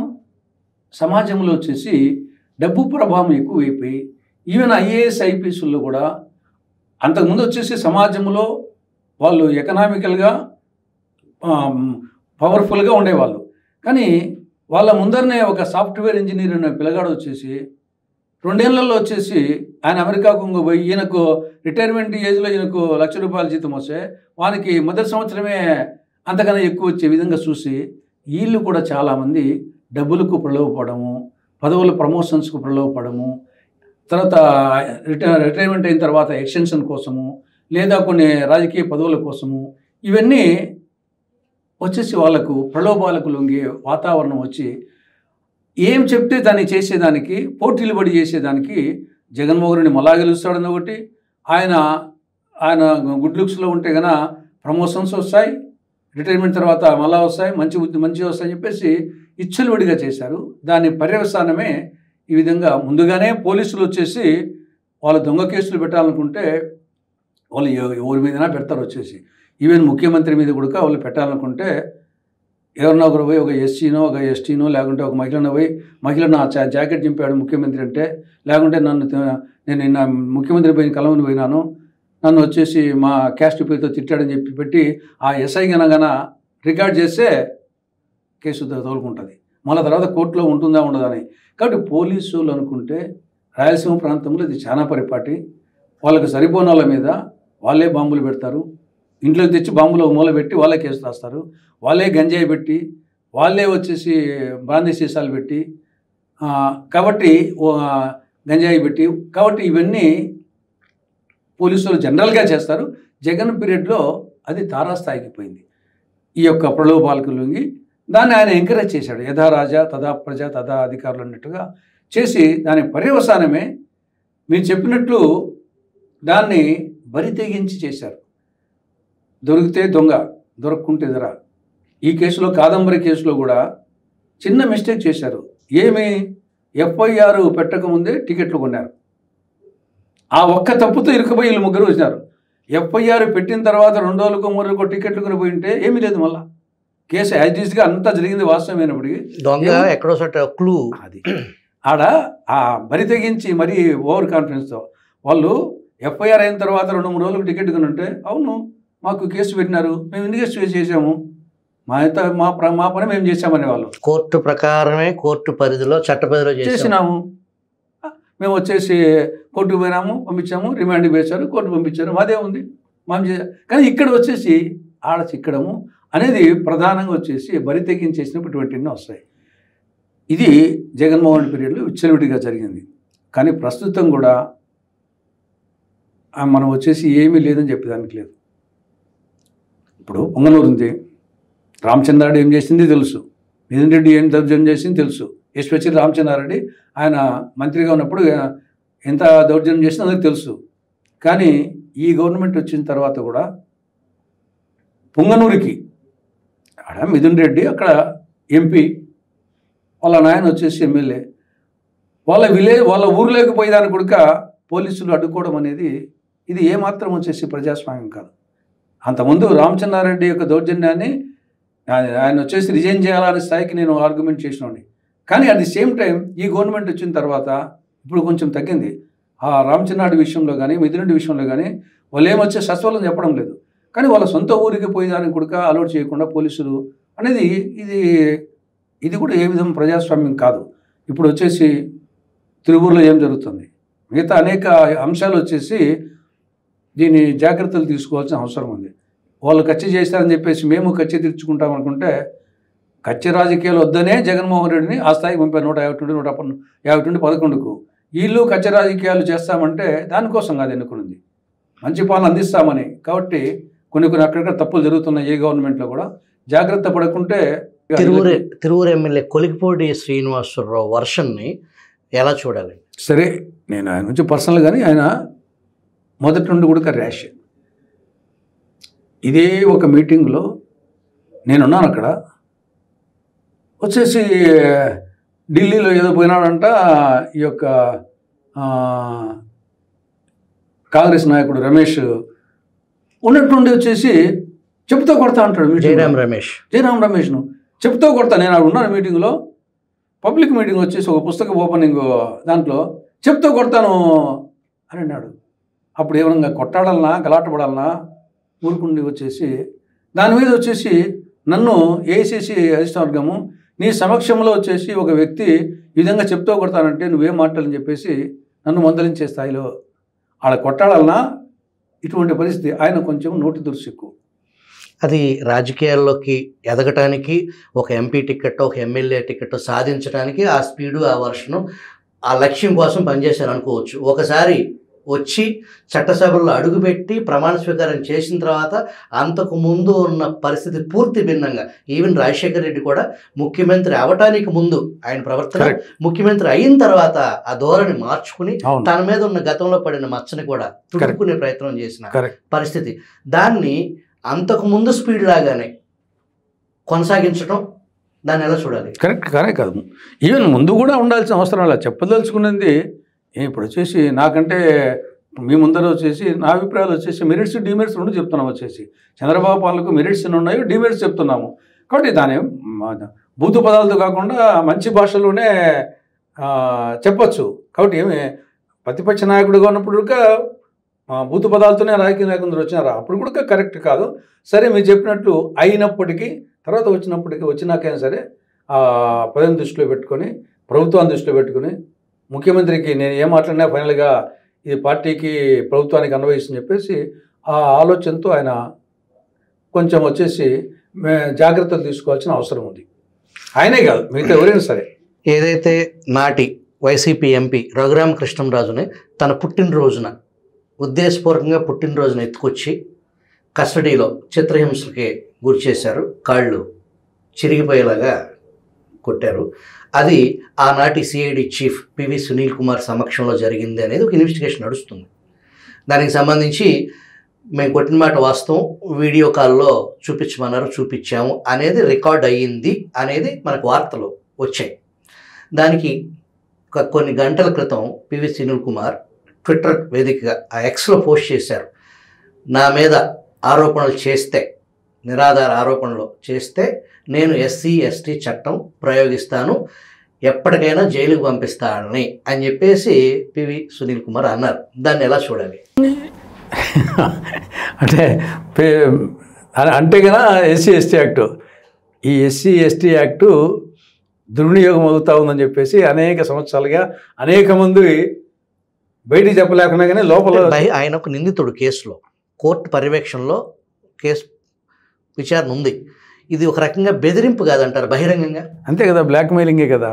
సమాజంలో వచ్చేసి డబ్బు ప్రభావం ఎక్కువైపోయి ఈవెన్ ఐఏఎస్ ఐపీఎస్లో కూడా అంతకుముందు వచ్చేసి సమాజంలో వాళ్ళు ఎకనామికల్గా పవర్ఫుల్గా ఉండేవాళ్ళు. కానీ వాళ్ళ ముందరనే ఒక సాఫ్ట్వేర్ ఇంజనీర్ అనే పిల్లగాడు వచ్చేసి 2 ఏళ్లలో వచ్చేసి ఆయన అమెరికాకు పోయి ఈయనకు రిటైర్మెంట్ ఏజ్లో ఈయనకు ₹1,00,000 జీతం వస్తే వానికి మొదటి సంవత్సరమే అంతకన్నా ఎక్కువ వచ్చే విధంగా చూసి వీళ్ళు కూడా చాలామంది డబ్బులకు ప్రలోభపడము, పదవుల ప్రమోషన్స్కు ప్రలోభపడము, తర్వాత రిటైర్మెంట్ అయిన తర్వాత ఎక్స్టెన్షన్ కోసము, లేదా కొన్ని రాజకీయ పదవుల కోసము, ఇవన్నీ వచ్చేసి వాళ్ళకు ప్రలోభాలకు లొంగే వాతావరణం వచ్చి ఏం చెప్తే దాన్ని చేసేదానికి పోటీలు పడి చేసేదానికి జగన్మోహన్ రెడ్డి మళ్ళా గెలుస్తాడని ఒకటి, ఆయన గుడ్ లుక్స్లో ఉంటే కనుక ప్రమోషన్స్ వస్తాయి, రిటైర్మెంట్ తర్వాత మళ్ళా వస్తాయి, మంచిగా వస్తాయని చెప్పేసి ఇచ్చలవిడిగా చేశారు. దాని పర్యవసానమే ఈ విధంగా ముందుగానే పోలీసులు వచ్చేసి వాళ్ళు దొంగ కేసులు పెట్టాలనుకుంటే వాళ్ళు ఎవరి మీదైనా పెడతారు. వచ్చేసి ఈవెన్ ముఖ్యమంత్రి మీద కూడా వాళ్ళు పెట్టాలనుకుంటే ఎవరన్నా ఒకరు పోయి ఒక ఎస్సీనో ఒక ఎస్టీనో లేకుంటే ఒక మహిళను పోయి మహిళ నా జాకెట్ చింపాడు ముఖ్యమంత్రి అంటే, లేకుంటే నేను నిన్న ముఖ్యమంత్రి పోయిన కలవని పోయినాను, నన్ను వచ్చేసి మా క్యాస్ట్ పేరుతో తిట్టాడని చెప్పి పెట్టి ఆ ఎస్ఐ గనగన రికార్డ్ చేస్తే కేసు తోలుకుంటుంది. మళ్ళీ తర్వాత కోర్టులో ఉంటుందా ఉండదని. కాబట్టి పోలీసులు అనుకుంటే రాయలసీమ ప్రాంతంలో ఇది చాలా పరిపాటి. వాళ్ళకి సరిపోని వాళ్ళ మీద వాళ్ళే బాంబులు పెడతారు, ఇంట్లోకి తెచ్చి బాంబులు మూల పెట్టి వాళ్ళే కేసు రాస్తారు, వాళ్ళే గంజాయి పెట్టి వాళ్ళే వచ్చేసి బ్రాందీ సీసాలు పెట్టి కాబట్టి గంజాయి పెట్టి కాబట్టి ఇవన్నీ పోలీసులు జనరల్గా చేస్తారు. జగన్ పీరియడ్లో అది తారాస్థాయికి పోయింది. ఈ యొక్క ప్రలోభాలకు లొంగి దాన్ని ఆయన ఎంకరేజ్ చేశాడు. యథా రాజా తదా ప్రజ తదా అధికారులు అన్నట్టుగా చేసి దాని పర్యవసానమే మీరు చెప్పినట్లు దాన్ని బరి తెగించి చేశారు. దొరికితే దొంగ, దొరక్కుంటే ధర. ఈ కేసులో కాదంబరి కేసులో కూడా చిన్న మిస్టేక్ చేశారు. ఏమి ఎఫ్ఐఆర్ పెట్టకముందే టికెట్లు కొన్నారు. ఆ ఒక్క తప్పుతో ఇరుక్కుపోయి వీళ్ళు ముగ్గురు వచ్చినారు. ఎఫ్ఐఆర్ పెట్టిన తర్వాత 2 రోజులకు 3 రోజులకు టికెట్లు కొనిపోయి ఉంటే ఏమీ లేదు. మళ్ళీ కేసు యాజిటీస్గా అంతా జరిగింది వాస్తవమైనప్పటికీ దొంగ ఎక్కడో క్లూ అది ఆడ ఆ బరి తెగించి మరీ ఓవర్ కాన్ఫిడెన్స్తో వాళ్ళు ఎఫ్ఐఆర్ అయిన తర్వాత 2-3 రోజులకు టికెట్ కొని ఉంటే అవును మాకు కేసు పెట్టినారు, మేము ఇన్వెస్టిగేట్ చేసాము, మా పని మేము చేసామనే వాళ్ళు కోర్టు ప్రకారమే కోర్టు పరిధిలో చట్ట పరిధిలో చేసినాము. మేము వచ్చేసి కోర్టుకు పోయినాము, పంపించాము, రిమాండ్ వేశారు, కోర్టు పంపించారు, మాదే ఉంది మనం కానీ ఇక్కడ వచ్చేసి ఆడ చిక్కడము అనేది ప్రధానంగా వచ్చేసి బరి తెగించేసినప్పుడు ఇటువంటివన్నీ వస్తాయి. ఇది జగన్మోహన్ పీరియడ్లో విచ్చలవిడిగా జరిగింది. కానీ ప్రస్తుతం కూడా మనం వచ్చేసి ఏమీ లేదని చెప్పేదానికి లేదు. ఇప్పుడు పొంగనూరు ఉంది, రామచంద్రారెడ్డి ఏం చేసింది తెలుసు, మిథున్ రెడ్డి ఏం దౌర్జన్యం చేసింది తెలుసు, ఎస్పెషల్లీ రామచంద్రారెడ్డి ఆయన మంత్రిగా ఉన్నప్పుడు ఎంత దౌర్జన్యం చేసిందో అందరికి తెలుసు. కానీ ఈ గవర్నమెంట్ వచ్చిన తర్వాత కూడా పొంగనూరుకి అక్కడ మిథున్ రెడ్డి అక్కడ ఎంపీ, వాళ్ళ నాయన వచ్చేసి ఎమ్మెల్యే, వాళ్ళ ఊర్లోకి పోయేదానికి కూడా పోలీసులు అడ్డుకోవడం అనేది ఇది ఏమాత్రం వచ్చేసి ప్రజాస్వామ్యం కాదు. అంతకుముందు రామచంద్రారెడ్డి యొక్క దౌర్జన్యాన్ని ఆయన వచ్చేసి రిజైన్ చేయాలనే స్థాయికి నేను ఆర్గ్యుమెంట్ చేసినోని. కానీ అట్ ది సేమ్ టైం ఈ గవర్నమెంట్ వచ్చిన తర్వాత ఇప్పుడు కొంచెం తగ్గింది. ఆ రామచంద్రారెడ్డి విషయంలో కానీ మిథున్ రెడ్డి విషయంలో కానీ వాళ్ళు ఏమొచ్చే సస్వలం చెప్పడం లేదు. కానీ వాళ్ళ సొంత ఊరికి పోయేదానికి కూడా అలౌట్ చేయకుండా పోలీసులు అనేది ఇది కూడా ఏ విధంగా ప్రజాస్వామ్యం కాదు. ఇప్పుడు వచ్చేసి తిరువూరులో ఏం జరుగుతుంది, మిగతా అనేక అంశాలు వచ్చేసి దీన్ని జాగ్రత్తలు తీసుకోవాల్సిన అవసరం ఉంది. వాళ్ళు కచ్చి చేస్తారని చెప్పేసి మేము కచ్చి తీర్చుకుంటాం అనుకుంటే కచ్చి రాజకీయాలు వద్దనే జగన్మోహన్ రెడ్డిని ఆ స్థాయికి పంపారు 150 నుండి 11కు. వీళ్ళు కచ్చి రాజకీయాలు చేస్తామంటే దానికోసం కాదు ఎన్నుకున్నది, మంచి పాలన అందిస్తామని. కాబట్టి కొన్ని అక్కడక్కడ తప్పులు జరుగుతున్నాయి ఏ గవర్నమెంట్లో కూడా. జాగ్రత్త పడకుంటే తిరువూరు ఎమ్మెల్యే కొలికిపూడి శ్రీనివాసరావు వర్షన్ని ఎలా చూడాలి? సరే, నేను ఆయన నుంచి పర్సనల్ కానీ ఆయన మొదటి నుండి కూడా ర్యాష్. ఇదే ఒక మీటింగ్లో నేనున్నాను, అక్కడ వచ్చేసి ఢిల్లీలో ఏదో పోయినాడంట ఈ యొక్క కాంగ్రెస్ నాయకుడు రమేష్ ఉన్నట్టుండి వచ్చేసి చెప్తూ కొడతా అంటాడు. జయరాం రమేష్ను చెప్తూ కొడతా. నేను అక్కడ ఉన్నాను మీటింగ్లో, పబ్లిక్ మీటింగ్ వచ్చేసి ఒక పుస్తక ఓపెనింగ్ దాంట్లో చెప్తూ కొడతాను అని అన్నాడు. అప్పుడు ఏమన్నా కొట్టాడాలన్నా గలాటపడాలన్నా ఊరుకుండి వచ్చేసి దాని మీద వచ్చేసి నన్ను ఏఐసిసి అధిష్టానవర్గము నీ సమక్షంలో వచ్చేసి ఒక వ్యక్తి ఈ విధంగా చెప్తూ కొడతానంటే నువ్వేం మాట్లాడని చెప్పేసి నన్ను మందలించే స్థాయిలో ఆడ కొట్టాడాలన్నా ఇటువంటి పరిస్థితి. ఆయన కొంచెం నోటి దుర్సిక్కు. అది రాజకీయాల్లోకి ఎదగటానికి ఒక ఎంపీ టికెట్ ఒక ఎమ్మెల్యే టికెట్ సాధించడానికి ఆ స్పీడు ఆ వర్షను ఆ లక్ష్యం కోసం పనిచేశారు అనుకోవచ్చు. ఒకసారి వచ్చి చట్టసభల్లో అడుగుపెట్టి ప్రమాణ స్వీకారం చేసిన తర్వాత అంతకు ముందు ఉన్న పరిస్థితి పూర్తి భిన్నంగా, ఈవెన్ రాజశేఖర రెడ్డి కూడా ముఖ్యమంత్రి అవటానికి ముందు ఆయన ప్రవర్తన, ముఖ్యమంత్రి అయిన తర్వాత ఆ ధోరణి మార్చుకుని తన మీద ఉన్న గతంలో పడిన మచ్చని కూడా తుడుకునే ప్రయత్నం చేసిన పరిస్థితి. దాన్ని అంతకు ముందు స్పీడ్ లాగానే కొనసాగించడం, దాన్ని ఎలా చూడాలి? కరెక్ట్ కాదు. ఈవెన్ ముందు కూడా ఉండాల్సిన అవసరం అలా చెప్పదలుచుకున్నది. ఇప్పుడు వచ్చేసి నాకంటే మీ ముందర వచ్చేసి నా అభిప్రాయాలు వచ్చేసి మెరిట్స్ డిమెరిట్స్ రెండు చెప్తున్నాం. వచ్చేసి చంద్రబాబు పాలనకు మెరిట్స్ ఉన్నాయి, డిమెరిట్స్ చెప్తున్నాము. కాబట్టి దాని బూతు పదాలతో కాకుండా మంచి భాషలోనే చెప్పచ్చు. కాబట్టి ఏమి ప్రతిపక్ష నాయకుడిగా ఉన్నప్పుడు కూడా బూతు పదాలతోనే రాజకీయ నాయకులు వచ్చినారా, అప్పుడు కూడా కరెక్ట్ కాదు. సరే మీరు చెప్పినట్లు అయినప్పటికీ తర్వాత వచ్చినాకైనా సరే పదవిని దృష్టిలో పెట్టుకొని, ప్రభుత్వాన్ని దృష్టిలో పెట్టుకుని, ముఖ్యమంత్రికి నేను ఏం మాట్లాడినా ఫైనల్గా ఇది పార్టీకి ప్రభుత్వానికి అన్వయిస్తుందని చెప్పేసి ఆ ఆలోచనతో ఆయన కొంచెం వచ్చేసి జాగ్రత్తలు తీసుకోవాల్సిన అవసరం ఉంది. ఆయనే కాదు, మిగతా ఎవరైనా సరే. ఏదైతే నాటి వైసీపీ ఎంపీ రఘురామకృష్ణంరాజుని తన పుట్టినరోజున ఉద్దేశపూర్వకంగా పుట్టినరోజున ఎత్తుకొచ్చి కస్టడీలో చిత్రహింసకి గురి చేశారు, కాళ్ళు చిరిగిపోయేలాగా కొట్టారు. అది ఆనాటి CID chief PV Sunil Kumar సమక్షంలో జరిగింది అనేది ఒక ఇన్వెస్టిగేషన్ నడుస్తుంది. దానికి సంబంధించి మేము కొట్టిన మాట వాస్తవం, వీడియో కాల్లో చూపించమన్నారు, చూపించాము అనేది రికార్డ్ అయ్యింది అనేది మనకు వార్తలు వచ్చాయి. దానికి కొన్ని గంటల క్రితం పివి సునీల్ కుమార్ ట్విట్టర్ వేదికగా ఆ ఎక్స్లో పోస్ట్ చేశారు, నా మీద ఆరోపణలు చేస్తే, నిరాధార ఆరోపణలు చేస్తే నేను ఎస్సీ ఎస్టీ చట్టం ప్రయోగిస్తాను, ఎప్పటికైనా జైలుకు పంపిస్తానని అని చెప్పేసి పివి సునీల్ కుమార్ అన్నారు. దాన్ని ఎలా చూడాలి? అంటే కదా ఎస్సీ ఎస్టీ యాక్టు, ఈ ఎస్సీ ఎస్టీ యాక్టు దుర్వినియోగం అవుతా ఉందని చెప్పేసి అనేక సంవత్సరాలుగా అనేక మంది బయటికి చెప్పలేకుండా కానీ లోపల ఆయన ఒక నిందితుడు కేసులో, కోర్టు పర్యవేక్షణలో కేసు విచారణ ఉంది. ఇది ఒక రకంగా బెదిరింపు కాదంటారు బహిరంగంగా? అంతే కదా, బ్లాక్మెయిలింగే కదా,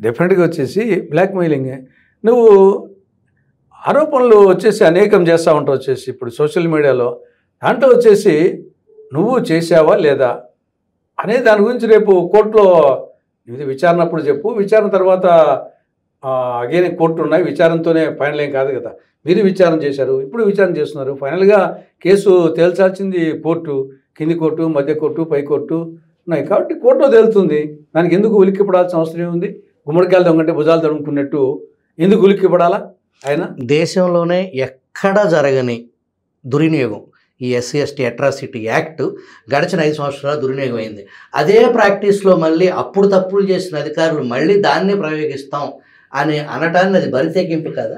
డెఫినెట్గా వచ్చేసి బ్లాక్మెయిలింగే. నువ్వు ఆరోపణలు వచ్చేసి అనేకం చేస్తూ ఉంటావు. వచ్చేసి ఇప్పుడు సోషల్ మీడియాలో దాంట్లో వచ్చేసి నువ్వు చేసావా లేదా అనే దాని గురించి రేపు కోర్టులో ఇది విచారణ అప్పుడు చెప్పు, విచారణ తర్వాత అగైన్ కోర్టు ఉన్నాయి, విచారణతోనే ఫైనల్ ఏం కాదు కదా. మీరు విచారణ చేశారు, ఇప్పుడు విచారణ చేస్తున్నారు, ఫైనల్గా కేసు తేల్చాల్సింది కోర్టు, కింది కోర్టు, మధ్య కోర్టు, పై కోర్టు ఉన్నాయి. కాబట్టి కోర్టులో తేలుతుంది. దానికి ఎందుకు ఉలిక్కి పడాల్సిన అవసరం ఏముంది? గుమ్మడికాయలు దొంగంటే భుజాలు తడుముకున్నట్టు ఎందుకు ఉలిక్కి పడాలా? ఆయన దేశంలోనే ఎక్కడా జరగని దుర్వినియోగం ఈ ఎస్సీ ఎస్టీ అట్రాసిటీ యాక్ట్ గడిచిన 5 సంవత్సరాలు దుర్వినియోగం అయింది. అదే ప్రాక్టీస్లో మళ్ళీ అప్పుడు తప్పులు చేసిన అధికారులు మళ్ళీ దాన్నే ప్రయోగిస్తాం అని అనటాన్ని అది బరితెగింపు కదా?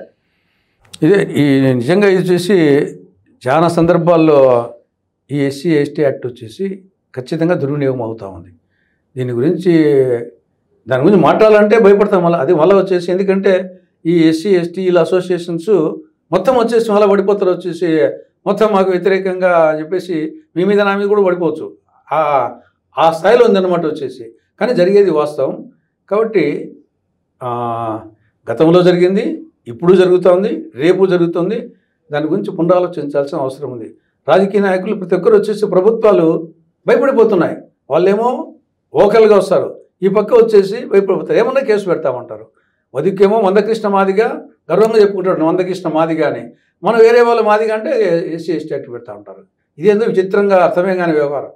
ఇదే ఈ నిజంగా ఇది వచ్చేసి చాలా సందర్భాల్లో ఈ ఎస్సీ ఎస్టీ యాక్ట్ వచ్చేసి ఖచ్చితంగా దుర్వినియోగం అవుతూ ఉంది. దాని గురించి మాట్లాడాలంటే భయపడతాం. మళ్ళీ వచ్చేసి ఎందుకంటే ఈ ఎస్సీ ఎస్టీల అసోసియేషన్స్ మొత్తం వచ్చేసి మళ్ళీ పడిపోతారు. వచ్చేసి మొత్తం మాకు వ్యతిరేకంగా చెప్పేసి మీ మీద నా మీద కూడా పడిపోవచ్చు. ఆ స్థాయిలో ఉందన్నమాట వచ్చేసి. కానీ జరిగేది వాస్తవం. కాబట్టి గతంలో జరిగింది, ఇప్పుడు జరుగుతుంది, రేపు జరుగుతుంది. దాని గురించి పునరాలోచించాల్సిన అవసరం ఉంది. రాజకీయ నాయకులు ప్రతి ఒక్కరు వచ్చేసి ప్రభుత్వాలు భయపడిపోతున్నాయి. వాళ్ళేమో ఓకల్గా వస్తారు, ఈ పక్క వచ్చేసి భయపడిపోతారు. ఏమన్నా కేసు పెడతామంటారు. వదికేమో మందకృష్ణ మాదిగా గర్వంగా చెప్పుకుంటాడు, మందకృష్ణ మాదిగా అని. మనం వేరే వాళ్ళ మాదిగా అంటే ఎస్సీ ఎస్టీ యాక్ట్ పెడతా ఉంటారు. ఇది ఎందుకు విచిత్రంగా అర్థమే కాని వ్యవహారం.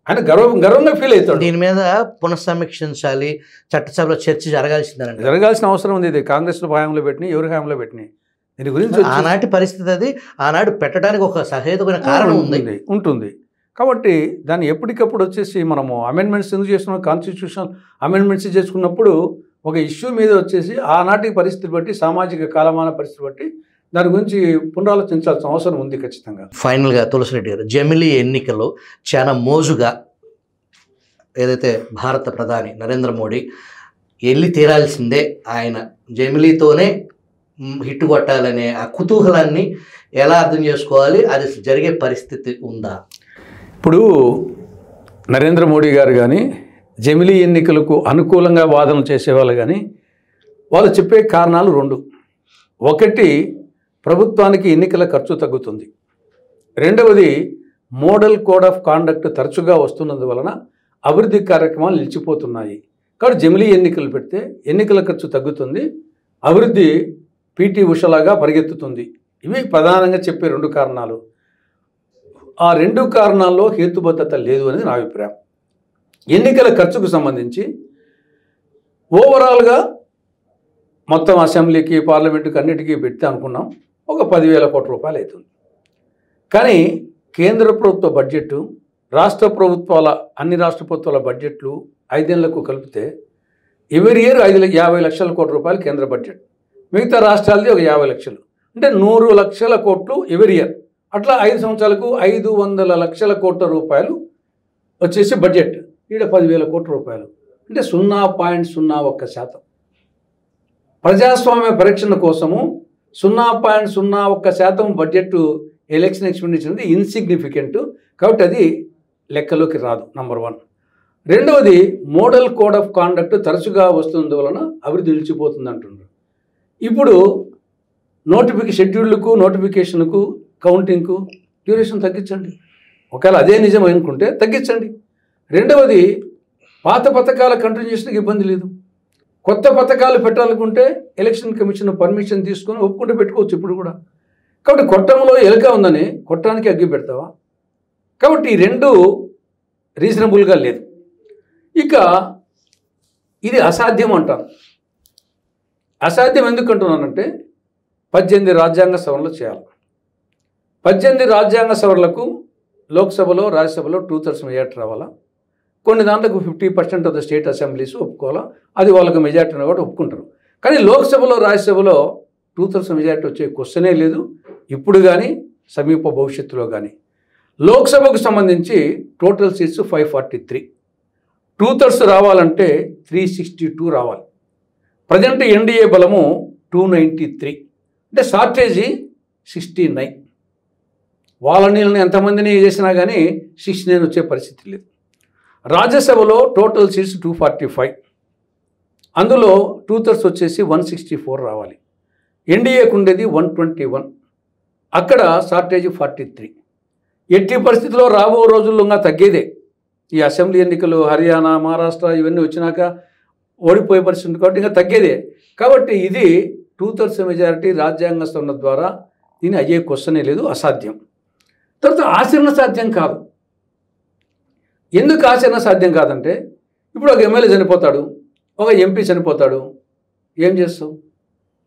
ఆయన గర్వంగా ఫీల్ అవుతాడు. దీని మీద పునఃసమీక్షించాలి, చట్టసభలో చర్చ జరగాల్సిన అవసరం ఉంది. ఇది కాంగ్రెస్ హయాంలో పెట్టినాయి, ఎవరి హయాంలో పెట్టినాయి. దీని గురించి ఆనాటి పరిస్థితి అది, ఆనాడు పెట్టడానికి ఒక సహేతుకమైన కారణం ఉంటుంది. కాబట్టి దాన్ని ఎప్పటికప్పుడు వచ్చేసి మనము అమెండ్మెంట్స్ ఎందుకు చేస్తున్నాం, కాన్స్టిట్యూషనల్ అమెండ్మెంట్స్ చేసుకున్నప్పుడు ఒక ఇష్యూ మీద వచ్చేసి ఆనాటి పరిస్థితి బట్టి, సామాజిక కాలమాన పరిస్థితి బట్టి దాని గురించి పునరాలోచించాల్సిన అవసరం ఉంది ఖచ్చితంగా. ఫైనల్గా తులసిరెడ్డి గారు, జమిలీ ఎన్నికల్లో చాలా మోజుగా ఏదైతే భారత ప్రధాని నరేంద్ర మోడీ వెళ్ళి తీరాల్సిందే, ఆయన జమిలీతోనే హిట్ కొట్టాలనే ఆ కుతూహలాన్ని ఎలా అర్థం చేసుకోవాలి? అది జరిగే పరిస్థితి ఉందా? ఇప్పుడు నరేంద్ర మోడీ గారు కానీ జమిలీ ఎన్నికలకు అనుకూలంగా వాదన చేసేవాళ్ళు కానీ వాళ్ళు చెప్పే కారణాలు 2. ఒకటి, ప్రభుత్వానికి ఎన్నికల ఖర్చు తగ్గుతుంది. రెండవది, మోడల్ కోడ్ ఆఫ్ కాండక్ట్ తరచుగా వస్తున్నందువలన అభివృద్ధి కార్యక్రమాలు నిలిచిపోతున్నాయి. కాబట్టి జమిలీ ఎన్నికలు పెడితే ఎన్నికల ఖర్చు తగ్గుతుంది, అభివృద్ధి పీటీ ఉషలాగా పరిగెత్తుతుంది. ఇవి ప్రధానంగా చెప్పే 2 కారణాలు. ఆ 2 కారణాల్లో హేతుబద్ధత లేదు అనేది నా అభిప్రాయం. ఎన్నికల ఖర్చుకు సంబంధించి ఓవరాల్గా మొత్తం అసెంబ్లీకి, పార్లమెంటుకి అన్నిటికీ పెడితే అనుకున్నాం ఒక 10,000 కోట్ల రూపాయలు అవుతుంది. కానీ కేంద్ర ప్రభుత్వ బడ్జెట్, అన్ని రాష్ట్ర ప్రభుత్వాల బడ్జెట్లు 5 ఏళ్లకు కలిపితే ఎవరి ఇయర్ 50 లక్షల కోట్ల రూపాయలు కేంద్ర బడ్జెట్, మిగతా రాష్ట్రాలది ఒక 50 లక్షలు, అంటే 100 లక్షల కోట్లు ఎవరి ఇయర్. అట్లా 5 సంవత్సరాలకు 500 లక్షల కోట్ల రూపాయలు వచ్చేసి బడ్జెట్. ఈడ 10,000 కోట్ల రూపాయలు అంటే 0.01%. ప్రజాస్వామ్య పరీక్షణ కోసము 0.01% బడ్జెట్ ఎలక్షన్ ఎక్స్పెండిచర్ అనేది ఇన్సిగ్నిఫికెంట్. కాబట్టి అది లెక్కలోకి రాదు. నంబర్ 1. రెండవది, మోడల్ కోడ్ ఆఫ్ కాండక్ట్ తరచుగా వస్తున్నందువలన అభివృద్ధి నిలిచిపోతుంది అంటున్నారు. ఇప్పుడు షెడ్యూళ్లకు, నోటిఫికేషన్కు, కౌంటింగ్కు డ్యూరేషన్ తగ్గించండి. ఒకవేళ అదే నిజం అనుకుంటే తగ్గించండి. రెండవది, పాత పథకాల కంటిన్యూషన్కి ఇబ్బంది లేదు. కొత్త పథకాలు పెట్టాలనుకుంటే ఎలక్షన్ కమిషన్ పర్మిషన్ తీసుకొని ఒప్పుకుంటే పెట్టుకోవచ్చు ఇప్పుడు కూడా. కాబట్టి కొట్టంలో ఎలుక ఉందని కొట్టానికి అగ్గి పెడతావా? కాబట్టి ఈ 2 రీజనబుల్గా లేదు. ఇక ఇది అసాధ్యం అంటాను. అసాధ్యం ఎందుకు అంటున్నానంటే 18 రాజ్యాంగ సవరణలు చేయాలి. 18 రాజ్యాంగ సవరణలకు లోక్సభలో, రాజ్యసభలో 2/3 మెజార్టీ రావాలా. కొన్ని దాంట్లకు 50% ఆఫ్ ద స్టేట్ అసెంబ్లీస్ ఒప్పుకోవాలా. అది వాళ్ళకు మెజార్టీ ఉన్న కూడా ఒప్పుకుంటారు. కానీ లోక్సభలో, రాజ్యసభలో 2/3 మెజార్టీ వచ్చే క్వశ్చనే లేదు ఇప్పుడు కానీ, సమీప భవిష్యత్తులో కానీ. లోక్సభకు సంబంధించి టోటల్ సీట్స్ 543, 2/3 రావాలంటే 362 రావాలి. ప్రజెంట్ ఎన్డీఏ బలము 293, అంటే షార్టేజీ 69. వాళ్ళని ఎంతమందిని చేసినా కానీ 69 వచ్చే పరిస్థితి లేదు. రాజ్యసభలో టోటల్ సీట్స్ 245, అందులో 2/3 వచ్చేసి 164 రావాలి. ఎన్డీఏకు ఉండేది 121, అక్కడ షార్టేజ్ 43. ఎట్టి పరిస్థితుల్లో రాబో రోజుల్లో ఇంకా తగ్గేదే. ఈ అసెంబ్లీ ఎన్నికలు హర్యానా, మహారాష్ట్ర ఇవన్నీ వచ్చినాక ఓడిపోయే పరిస్థితి కాబట్టి ఇంకా తగ్గేదే. కాబట్టి ఇది 2/3 మెజారిటీ రాజ్యాంగ సవరణ ద్వారా దీన్ని అయ్యే క్వశ్చనే లేదు, అసాధ్యం. తర్వాత ఆచరణ సాధ్యం కాదు. ఎందుకు ఆచరణ సాధ్యం కాదంటే ఇప్పుడు ఒక ఎమ్మెల్యే చనిపోతాడు, ఒక ఎంపీ చనిపోతాడు, ఏం చేస్తావు?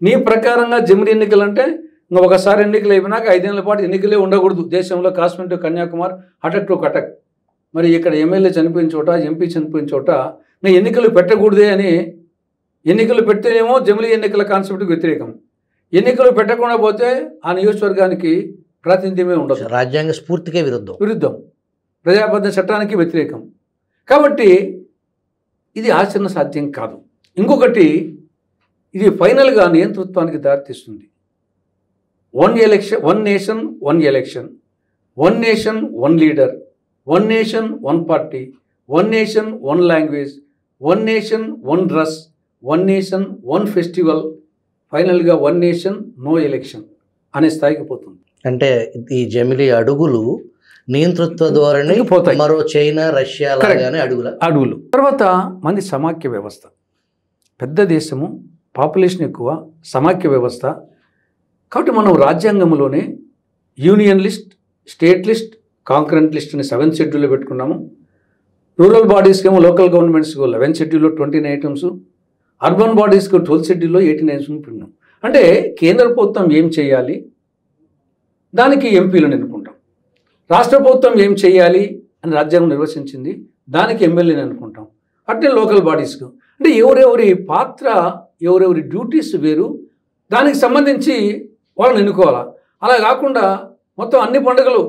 నీ ప్రకారంగా జమిలీ ఎన్నికలు అంటే ఇంకా ఒకసారి ఎన్నికలు అయిపోయినాక 5 ఏళ్ల పాటు ఎన్నికలే ఉండకూడదు దేశంలో. Kashmir to Kanyakumari, attic to Cuttack. మరి ఇక్కడ ఎమ్మెల్యే చనిపోయిన చోట, ఎంపీ చనిపోయిన చోట ఇంకా ఎన్నికలు పెట్టకూడదే అని, ఎన్నికలు పెడితేనేమో జమిలీ ఎన్నికల కాన్సెప్ట్కి వ్యతిరేకం. ఎన్నికలు పెట్టకుండా పోతే ఆ నియోజకవర్గానికి ప్రాతినిధ్యమే ఉండదు. రాజ్యాంగ స్ఫూర్తికే విరుద్ధం, ప్రజాబద్ధ చట్టానికి వ్యతిరేకం. కాబట్టి ఇది ఆచరణ సాధ్యం కాదు. ఇంకొకటి, ఇది ఫైనల్గా నియంతృత్వానికి దారితీస్తుంది. 1 election, 1 nation 1 election, 1 nation 1 leader, 1 nation 1 party, 1 nation 1 language, 1 nation 1 dress, 1 nation 1 festival, ఫైనల్గా 1 నేషన్ నో ఎలక్షన్ అనే స్థాయికి పోతుంది. అంటే ఈ జమిలీ అడుగులు నియంతృత్వ ధోరణి పోతాయి. మరో చైనా, రష్యా అడుగులు. తర్వాత మంది సమాఖ్య వ్యవస్థ, పెద్ద దేశము, పాపులేషన్ ఎక్కువ, సమాఖ్య వ్యవస్థ. కాబట్టి మనం రాజ్యాంగంలోనే union list, state list, concurrent list అని 7 షెడ్యూల్లో పెట్టుకున్నాము. రూరల్ బాడీస్కి ఏమో, లోకల్ గవర్నమెంట్స్కి 11 షెడ్యూల్లో 29 ఐటమ్స్, అర్బన్ బాడీస్కి 12 షెడ్యూల్లో 18 ఐటమ్స్ పెట్టుకున్నాం. అంటే కేంద్ర ప్రభుత్వం ఏం చేయాలి దానికి ఎంపీలను ఎన్నుకుంటాం, రాష్ట్ర ప్రభుత్వం ఏం చేయాలి అని రాజ్యాంగం నిర్వచించింది దానికి ఎమ్మెల్యేని అనుకుంటాం. అట్లే లోకల్ బాడీస్కు అంటే ఎవరెవరి పాత్ర, ఎవరెవరి డ్యూటీస్ వేరు, దానికి సంబంధించి వాళ్ళని ఎన్నుకోవాలా. అలా కాకుండా మొత్తం అన్ని పండుగలు,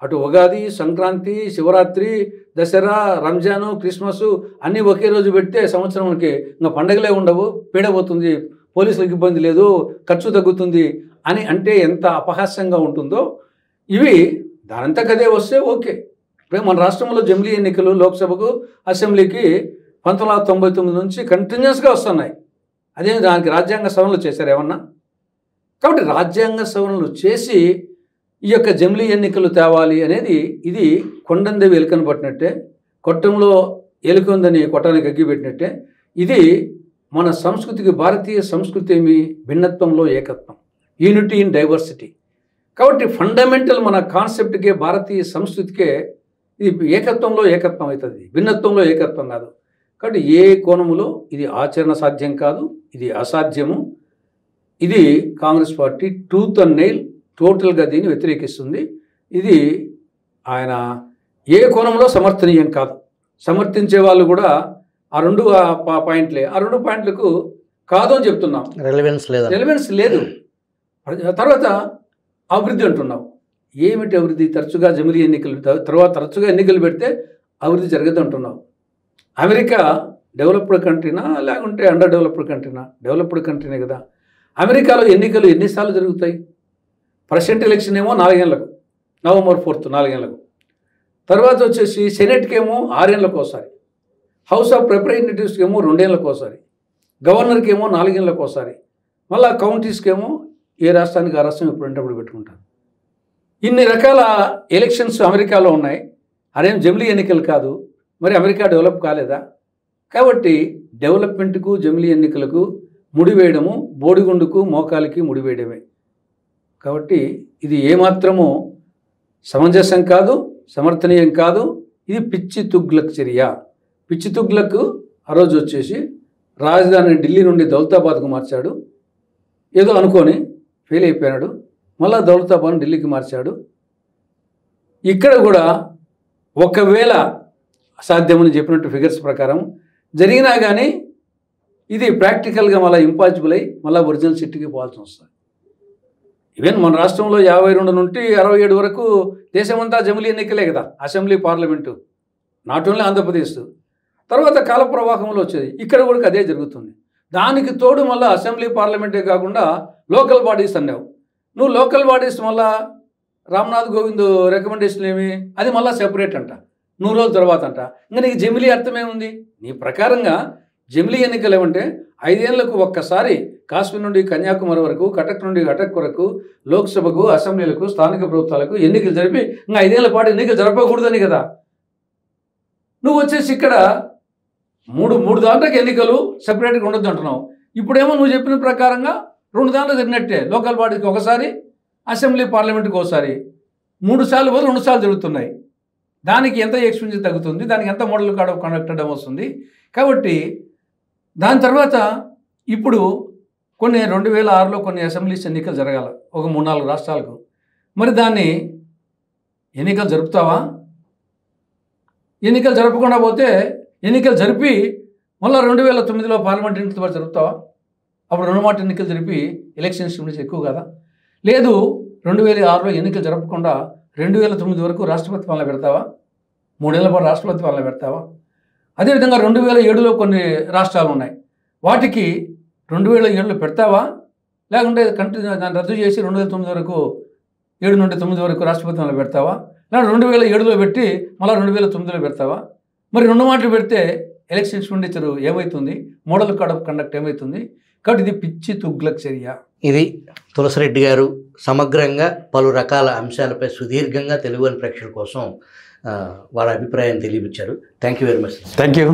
అటు ఉగాది, సంక్రాంతి, శివరాత్రి, దసరా, రంజాను, క్రిస్మస్ అన్నీ ఒకే రోజు పెడితే సంవత్సరానికి ఇంకా పండుగలే ఉండవు, పీడపోతుంది, పోలీసులకు ఇబ్బంది లేదు, ఖర్చు తగ్గుతుంది అని అంటే ఎంత అపహాస్యంగా ఉంటుందో. ఇవి దానంతా కదే వస్తే ఓకే. ఇప్పుడు మన రాష్ట్రంలో జమిలీ ఎన్నికలు లోక్సభకు, అసెంబ్లీకి 1999 నుంచి కంటిన్యూస్గా వస్తున్నాయి. అదే దానికి రాజ్యాంగ సవరణలు చేశారు ఏమన్నా? కాబట్టి రాజ్యాంగ సవరణలు చేసి ఈ యొక్క జమిలీ ఎన్నికలు తేవాలి అనేది ఇది కొండందేవి ఎలుకను పట్టినట్టే, కొట్టంలో ఎలుక ఉందని కొట్టానికి అగ్గిపెట్టినట్టే. ఇది మన సంస్కృతికి, భారతీయ సంస్కృతి ఏమి భిన్నత్వంలో ఏకత్వం, యూనిటీ ఇన్ డైవర్సిటీ. కాబట్టి ఫండమెంటల్ మన కాన్సెప్ట్కే, భారతీయ సంస్కృతికే ఇది ఏకత్వంలో ఏకత్వం అవుతుంది, భిన్నత్వంలో ఏకత్వం కాదు. కాబట్టి ఏ కోణములో ఇది ఆచరణ సాధ్యం కాదు, ఇది అసాధ్యము. ఇది Congress party tooth and nail టోటల్గా దీన్ని వ్యతిరేకిస్తుంది. ఇది ఆయన ఏ కోణంలో సమర్థనీయం కాదు. సమర్థించే వాళ్ళు కూడా ఆ రెండు పాయింట్లే, ఆ రెండు పాయింట్లకు కాదు అని చెప్తున్నాం. రెలవెన్స్ లేదు. తర్వాత అభివృద్ధి అంటున్నావు. ఏమిటి అభివృద్ధి? తరచుగా జమిలీ ఎన్నికలు తర్వాత తరచుగా ఎన్నికలు పెడితే అభివృద్ధి జరగదు అంటున్నావు. అమెరికా డెవలప్డ్ కంట్రీనా లేకుంటే అండర్ డెవలప్డ్ కంట్రీనా? డెవలప్డ్ కంట్రీనే కదా. అమెరికాలో ఎన్నికలు ఎన్నిసార్లు జరుగుతాయి? ప్రెసిడెంట్ ఎలక్షన్ ఏమో 4 ఏళ్లకు, November 4th 4 ఏళ్లకు. తర్వాత వచ్చేసి సెనెట్కి ఏమో 6 ఏళ్లకు ఒకసారి, హౌస్ ఆఫ్ రిప్రజెంటేటివ్స్కి ఏమో 2 ఏళ్లకు ఒకసారి, గవర్నర్కి ఏమో 4 ఏళ్లకు ఒకసారి, మళ్ళీ కౌంటీస్కి ఏమో ఏ రాష్ట్రానికి ఆ రాష్ట్రం ఎప్పుడంటప్పుడు పెట్టుకుంటారు. ఇన్ని రకాల ఎలక్షన్స్ అమెరికాలో ఉన్నాయి. అదేం జమిలీ ఎన్నికలు కాదు. మరి అమెరికా డెవలప్ కాలేదా? కాబట్టి డెవలప్మెంట్కు జమిలీ ఎన్నికలకు ముడివేయడము బోడిగుండుకు మోకాలికి ముడివేయడమే. కాబట్టి ఇది ఏమాత్రము సమంజసం కాదు, సమర్థనీయం కాదు. ఇది పిచ్చి తుగ్లక్ చర్య. పిచ్చి తుగ్లక్ ఆ రోజు వచ్చేసి రాజధాని ఢిల్లీ నుండి దౌలతాబాద్కు మార్చాడు. ఏదో అనుకొని ఫెయిల్ అయిపోయాడు. మళ్ళా దౌలతాబాద్ ఢిల్లీకి మార్చాడు. ఇక్కడ కూడా ఒకవేళ అసాధ్యమని చెప్పినట్టు ఫిగర్స్ ప్రకారం జరిగినా కానీ ఇది ప్రాక్టికల్గా మళ్ళీ ఇంపాసిబుల్ అయ్యి మళ్ళీ ఒరిజినల్ సిటీకి పోవాల్సి వస్తుంది. ఈవెన్ మన రాష్ట్రంలో 52 నుండి 67 వరకు దేశమంతా జమిలీ ఎన్నికలే కదా, assembly, parliament, not only Andhra Pradesh. తర్వాత కాల ప్రవాహంలో వచ్చేది. ఇక్కడ కూడా అదే జరుగుతుంది. దానికి తోడు మళ్ళీ అసెంబ్లీ, పార్లమెంటే కాకుండా లోకల్ బాడీస్ అన్నావు. నువ్వు లోకల్ బాడీస్ మళ్ళా రామ్నాథ్ కోవింద్ రికమెండేషన్ ఏమి, అది మళ్ళీ సెపరేట్ అంట, 100 రోజుల తర్వాత అంట. ఇంకా నీకు జమిలీ అర్థమేముంది? నీ ప్రకారంగా జమిలీ ఎన్నికలు ఏమంటే 5 ఏళ్లకు ఒక్కసారి కాశ్మీర్ నుండి కన్యాకుమారి వరకు, కటక్ నుండి కటక్ వరకు లోక్సభకు, అసెంబ్లీలకు, స్థానిక ప్రభుత్వాలకు ఎన్నికలు జరిపి ఇంకా 5 ఏళ్ల పాటు ఎన్నికలు జరపకూడదని కదా. నువ్వు వచ్చేసి ఇక్కడ మూడు దాంట్లోకి ఎన్నికలు సెపరేట్గా ఉండొద్దు అంటున్నావు. ఇప్పుడేమో నువ్వు చెప్పిన ప్రకారంగా 2 దాంట్లో జరిగినట్టే. లోకల్ బాడీకి ఒకసారి, అసెంబ్లీ, పార్లమెంట్కి ఒకసారి, 3 సార్లు బదులు 2 సార్లు జరుగుతున్నాయి. దానికి ఎంత ఎక్స్పెన్సివ్ తగ్గుతుంది, దానికి ఎంత మోడల్ కార్డ్ ఆఫ్ కండక్ట్ వస్తుంది. కాబట్టి దాని తర్వాత ఇప్పుడు కొన్ని 2006లో కొన్ని అసెంబ్లీస్ ఎన్నికలు జరగాల ఒక 3-4 రాష్ట్రాలకు. మరి దాన్ని ఎన్నికలు జరుపుతావా? ఎన్నికలు జరపకుండా పోతే ఎన్నికలు జరిపి మళ్ళీ 2009లో పార్లమెంట్ ఎన్నికలు జరుపుతావా? అప్పుడు 2 మాట ఎన్నికలు జరిపి ఎలక్షన్స్ గురించి ఎక్కువ కదా. లేదు 2006లో ఎన్నికలు జరపకుండా 2009 వరకు రాష్ట్రపతి పాలన పెడతావా? 3 ఏళ్ల పాటు రాష్ట్రపతి పాలన పెడతావా? అదేవిధంగా 2007లో కొన్ని రాష్ట్రాలు ఉన్నాయి, వాటికి 2007లో పెడతావా? లేకుంటే దాన్ని రద్దు చేసి 2009 వరకు, 7 నుండి 9 వరకు రాష్ట్రపతి పాలన పెడతావా? లేకుంటే 2007లో పెట్టి మళ్ళీ 2009లో పెడతావా? మరి 2 మాటలు పెడితే ఎలక్షన్ ఎక్స్పెండిచర్ ఏమవుతుంది, మోడల్ కోడ్ ఆఫ్ కండక్ట్ ఏమవుతుంది? కాబట్టి ఇది పిచ్చి తుగ్లక్ చర్య. ఇది తులసిరెడ్డి గారు సమగ్రంగా పలు రకాల అంశాలపై సుదీర్ఘంగా తెలుగు ప్రేక్షకుల కోసం వారి అభిప్రాయం తెలియపించారు. Thank you very much. Thank you.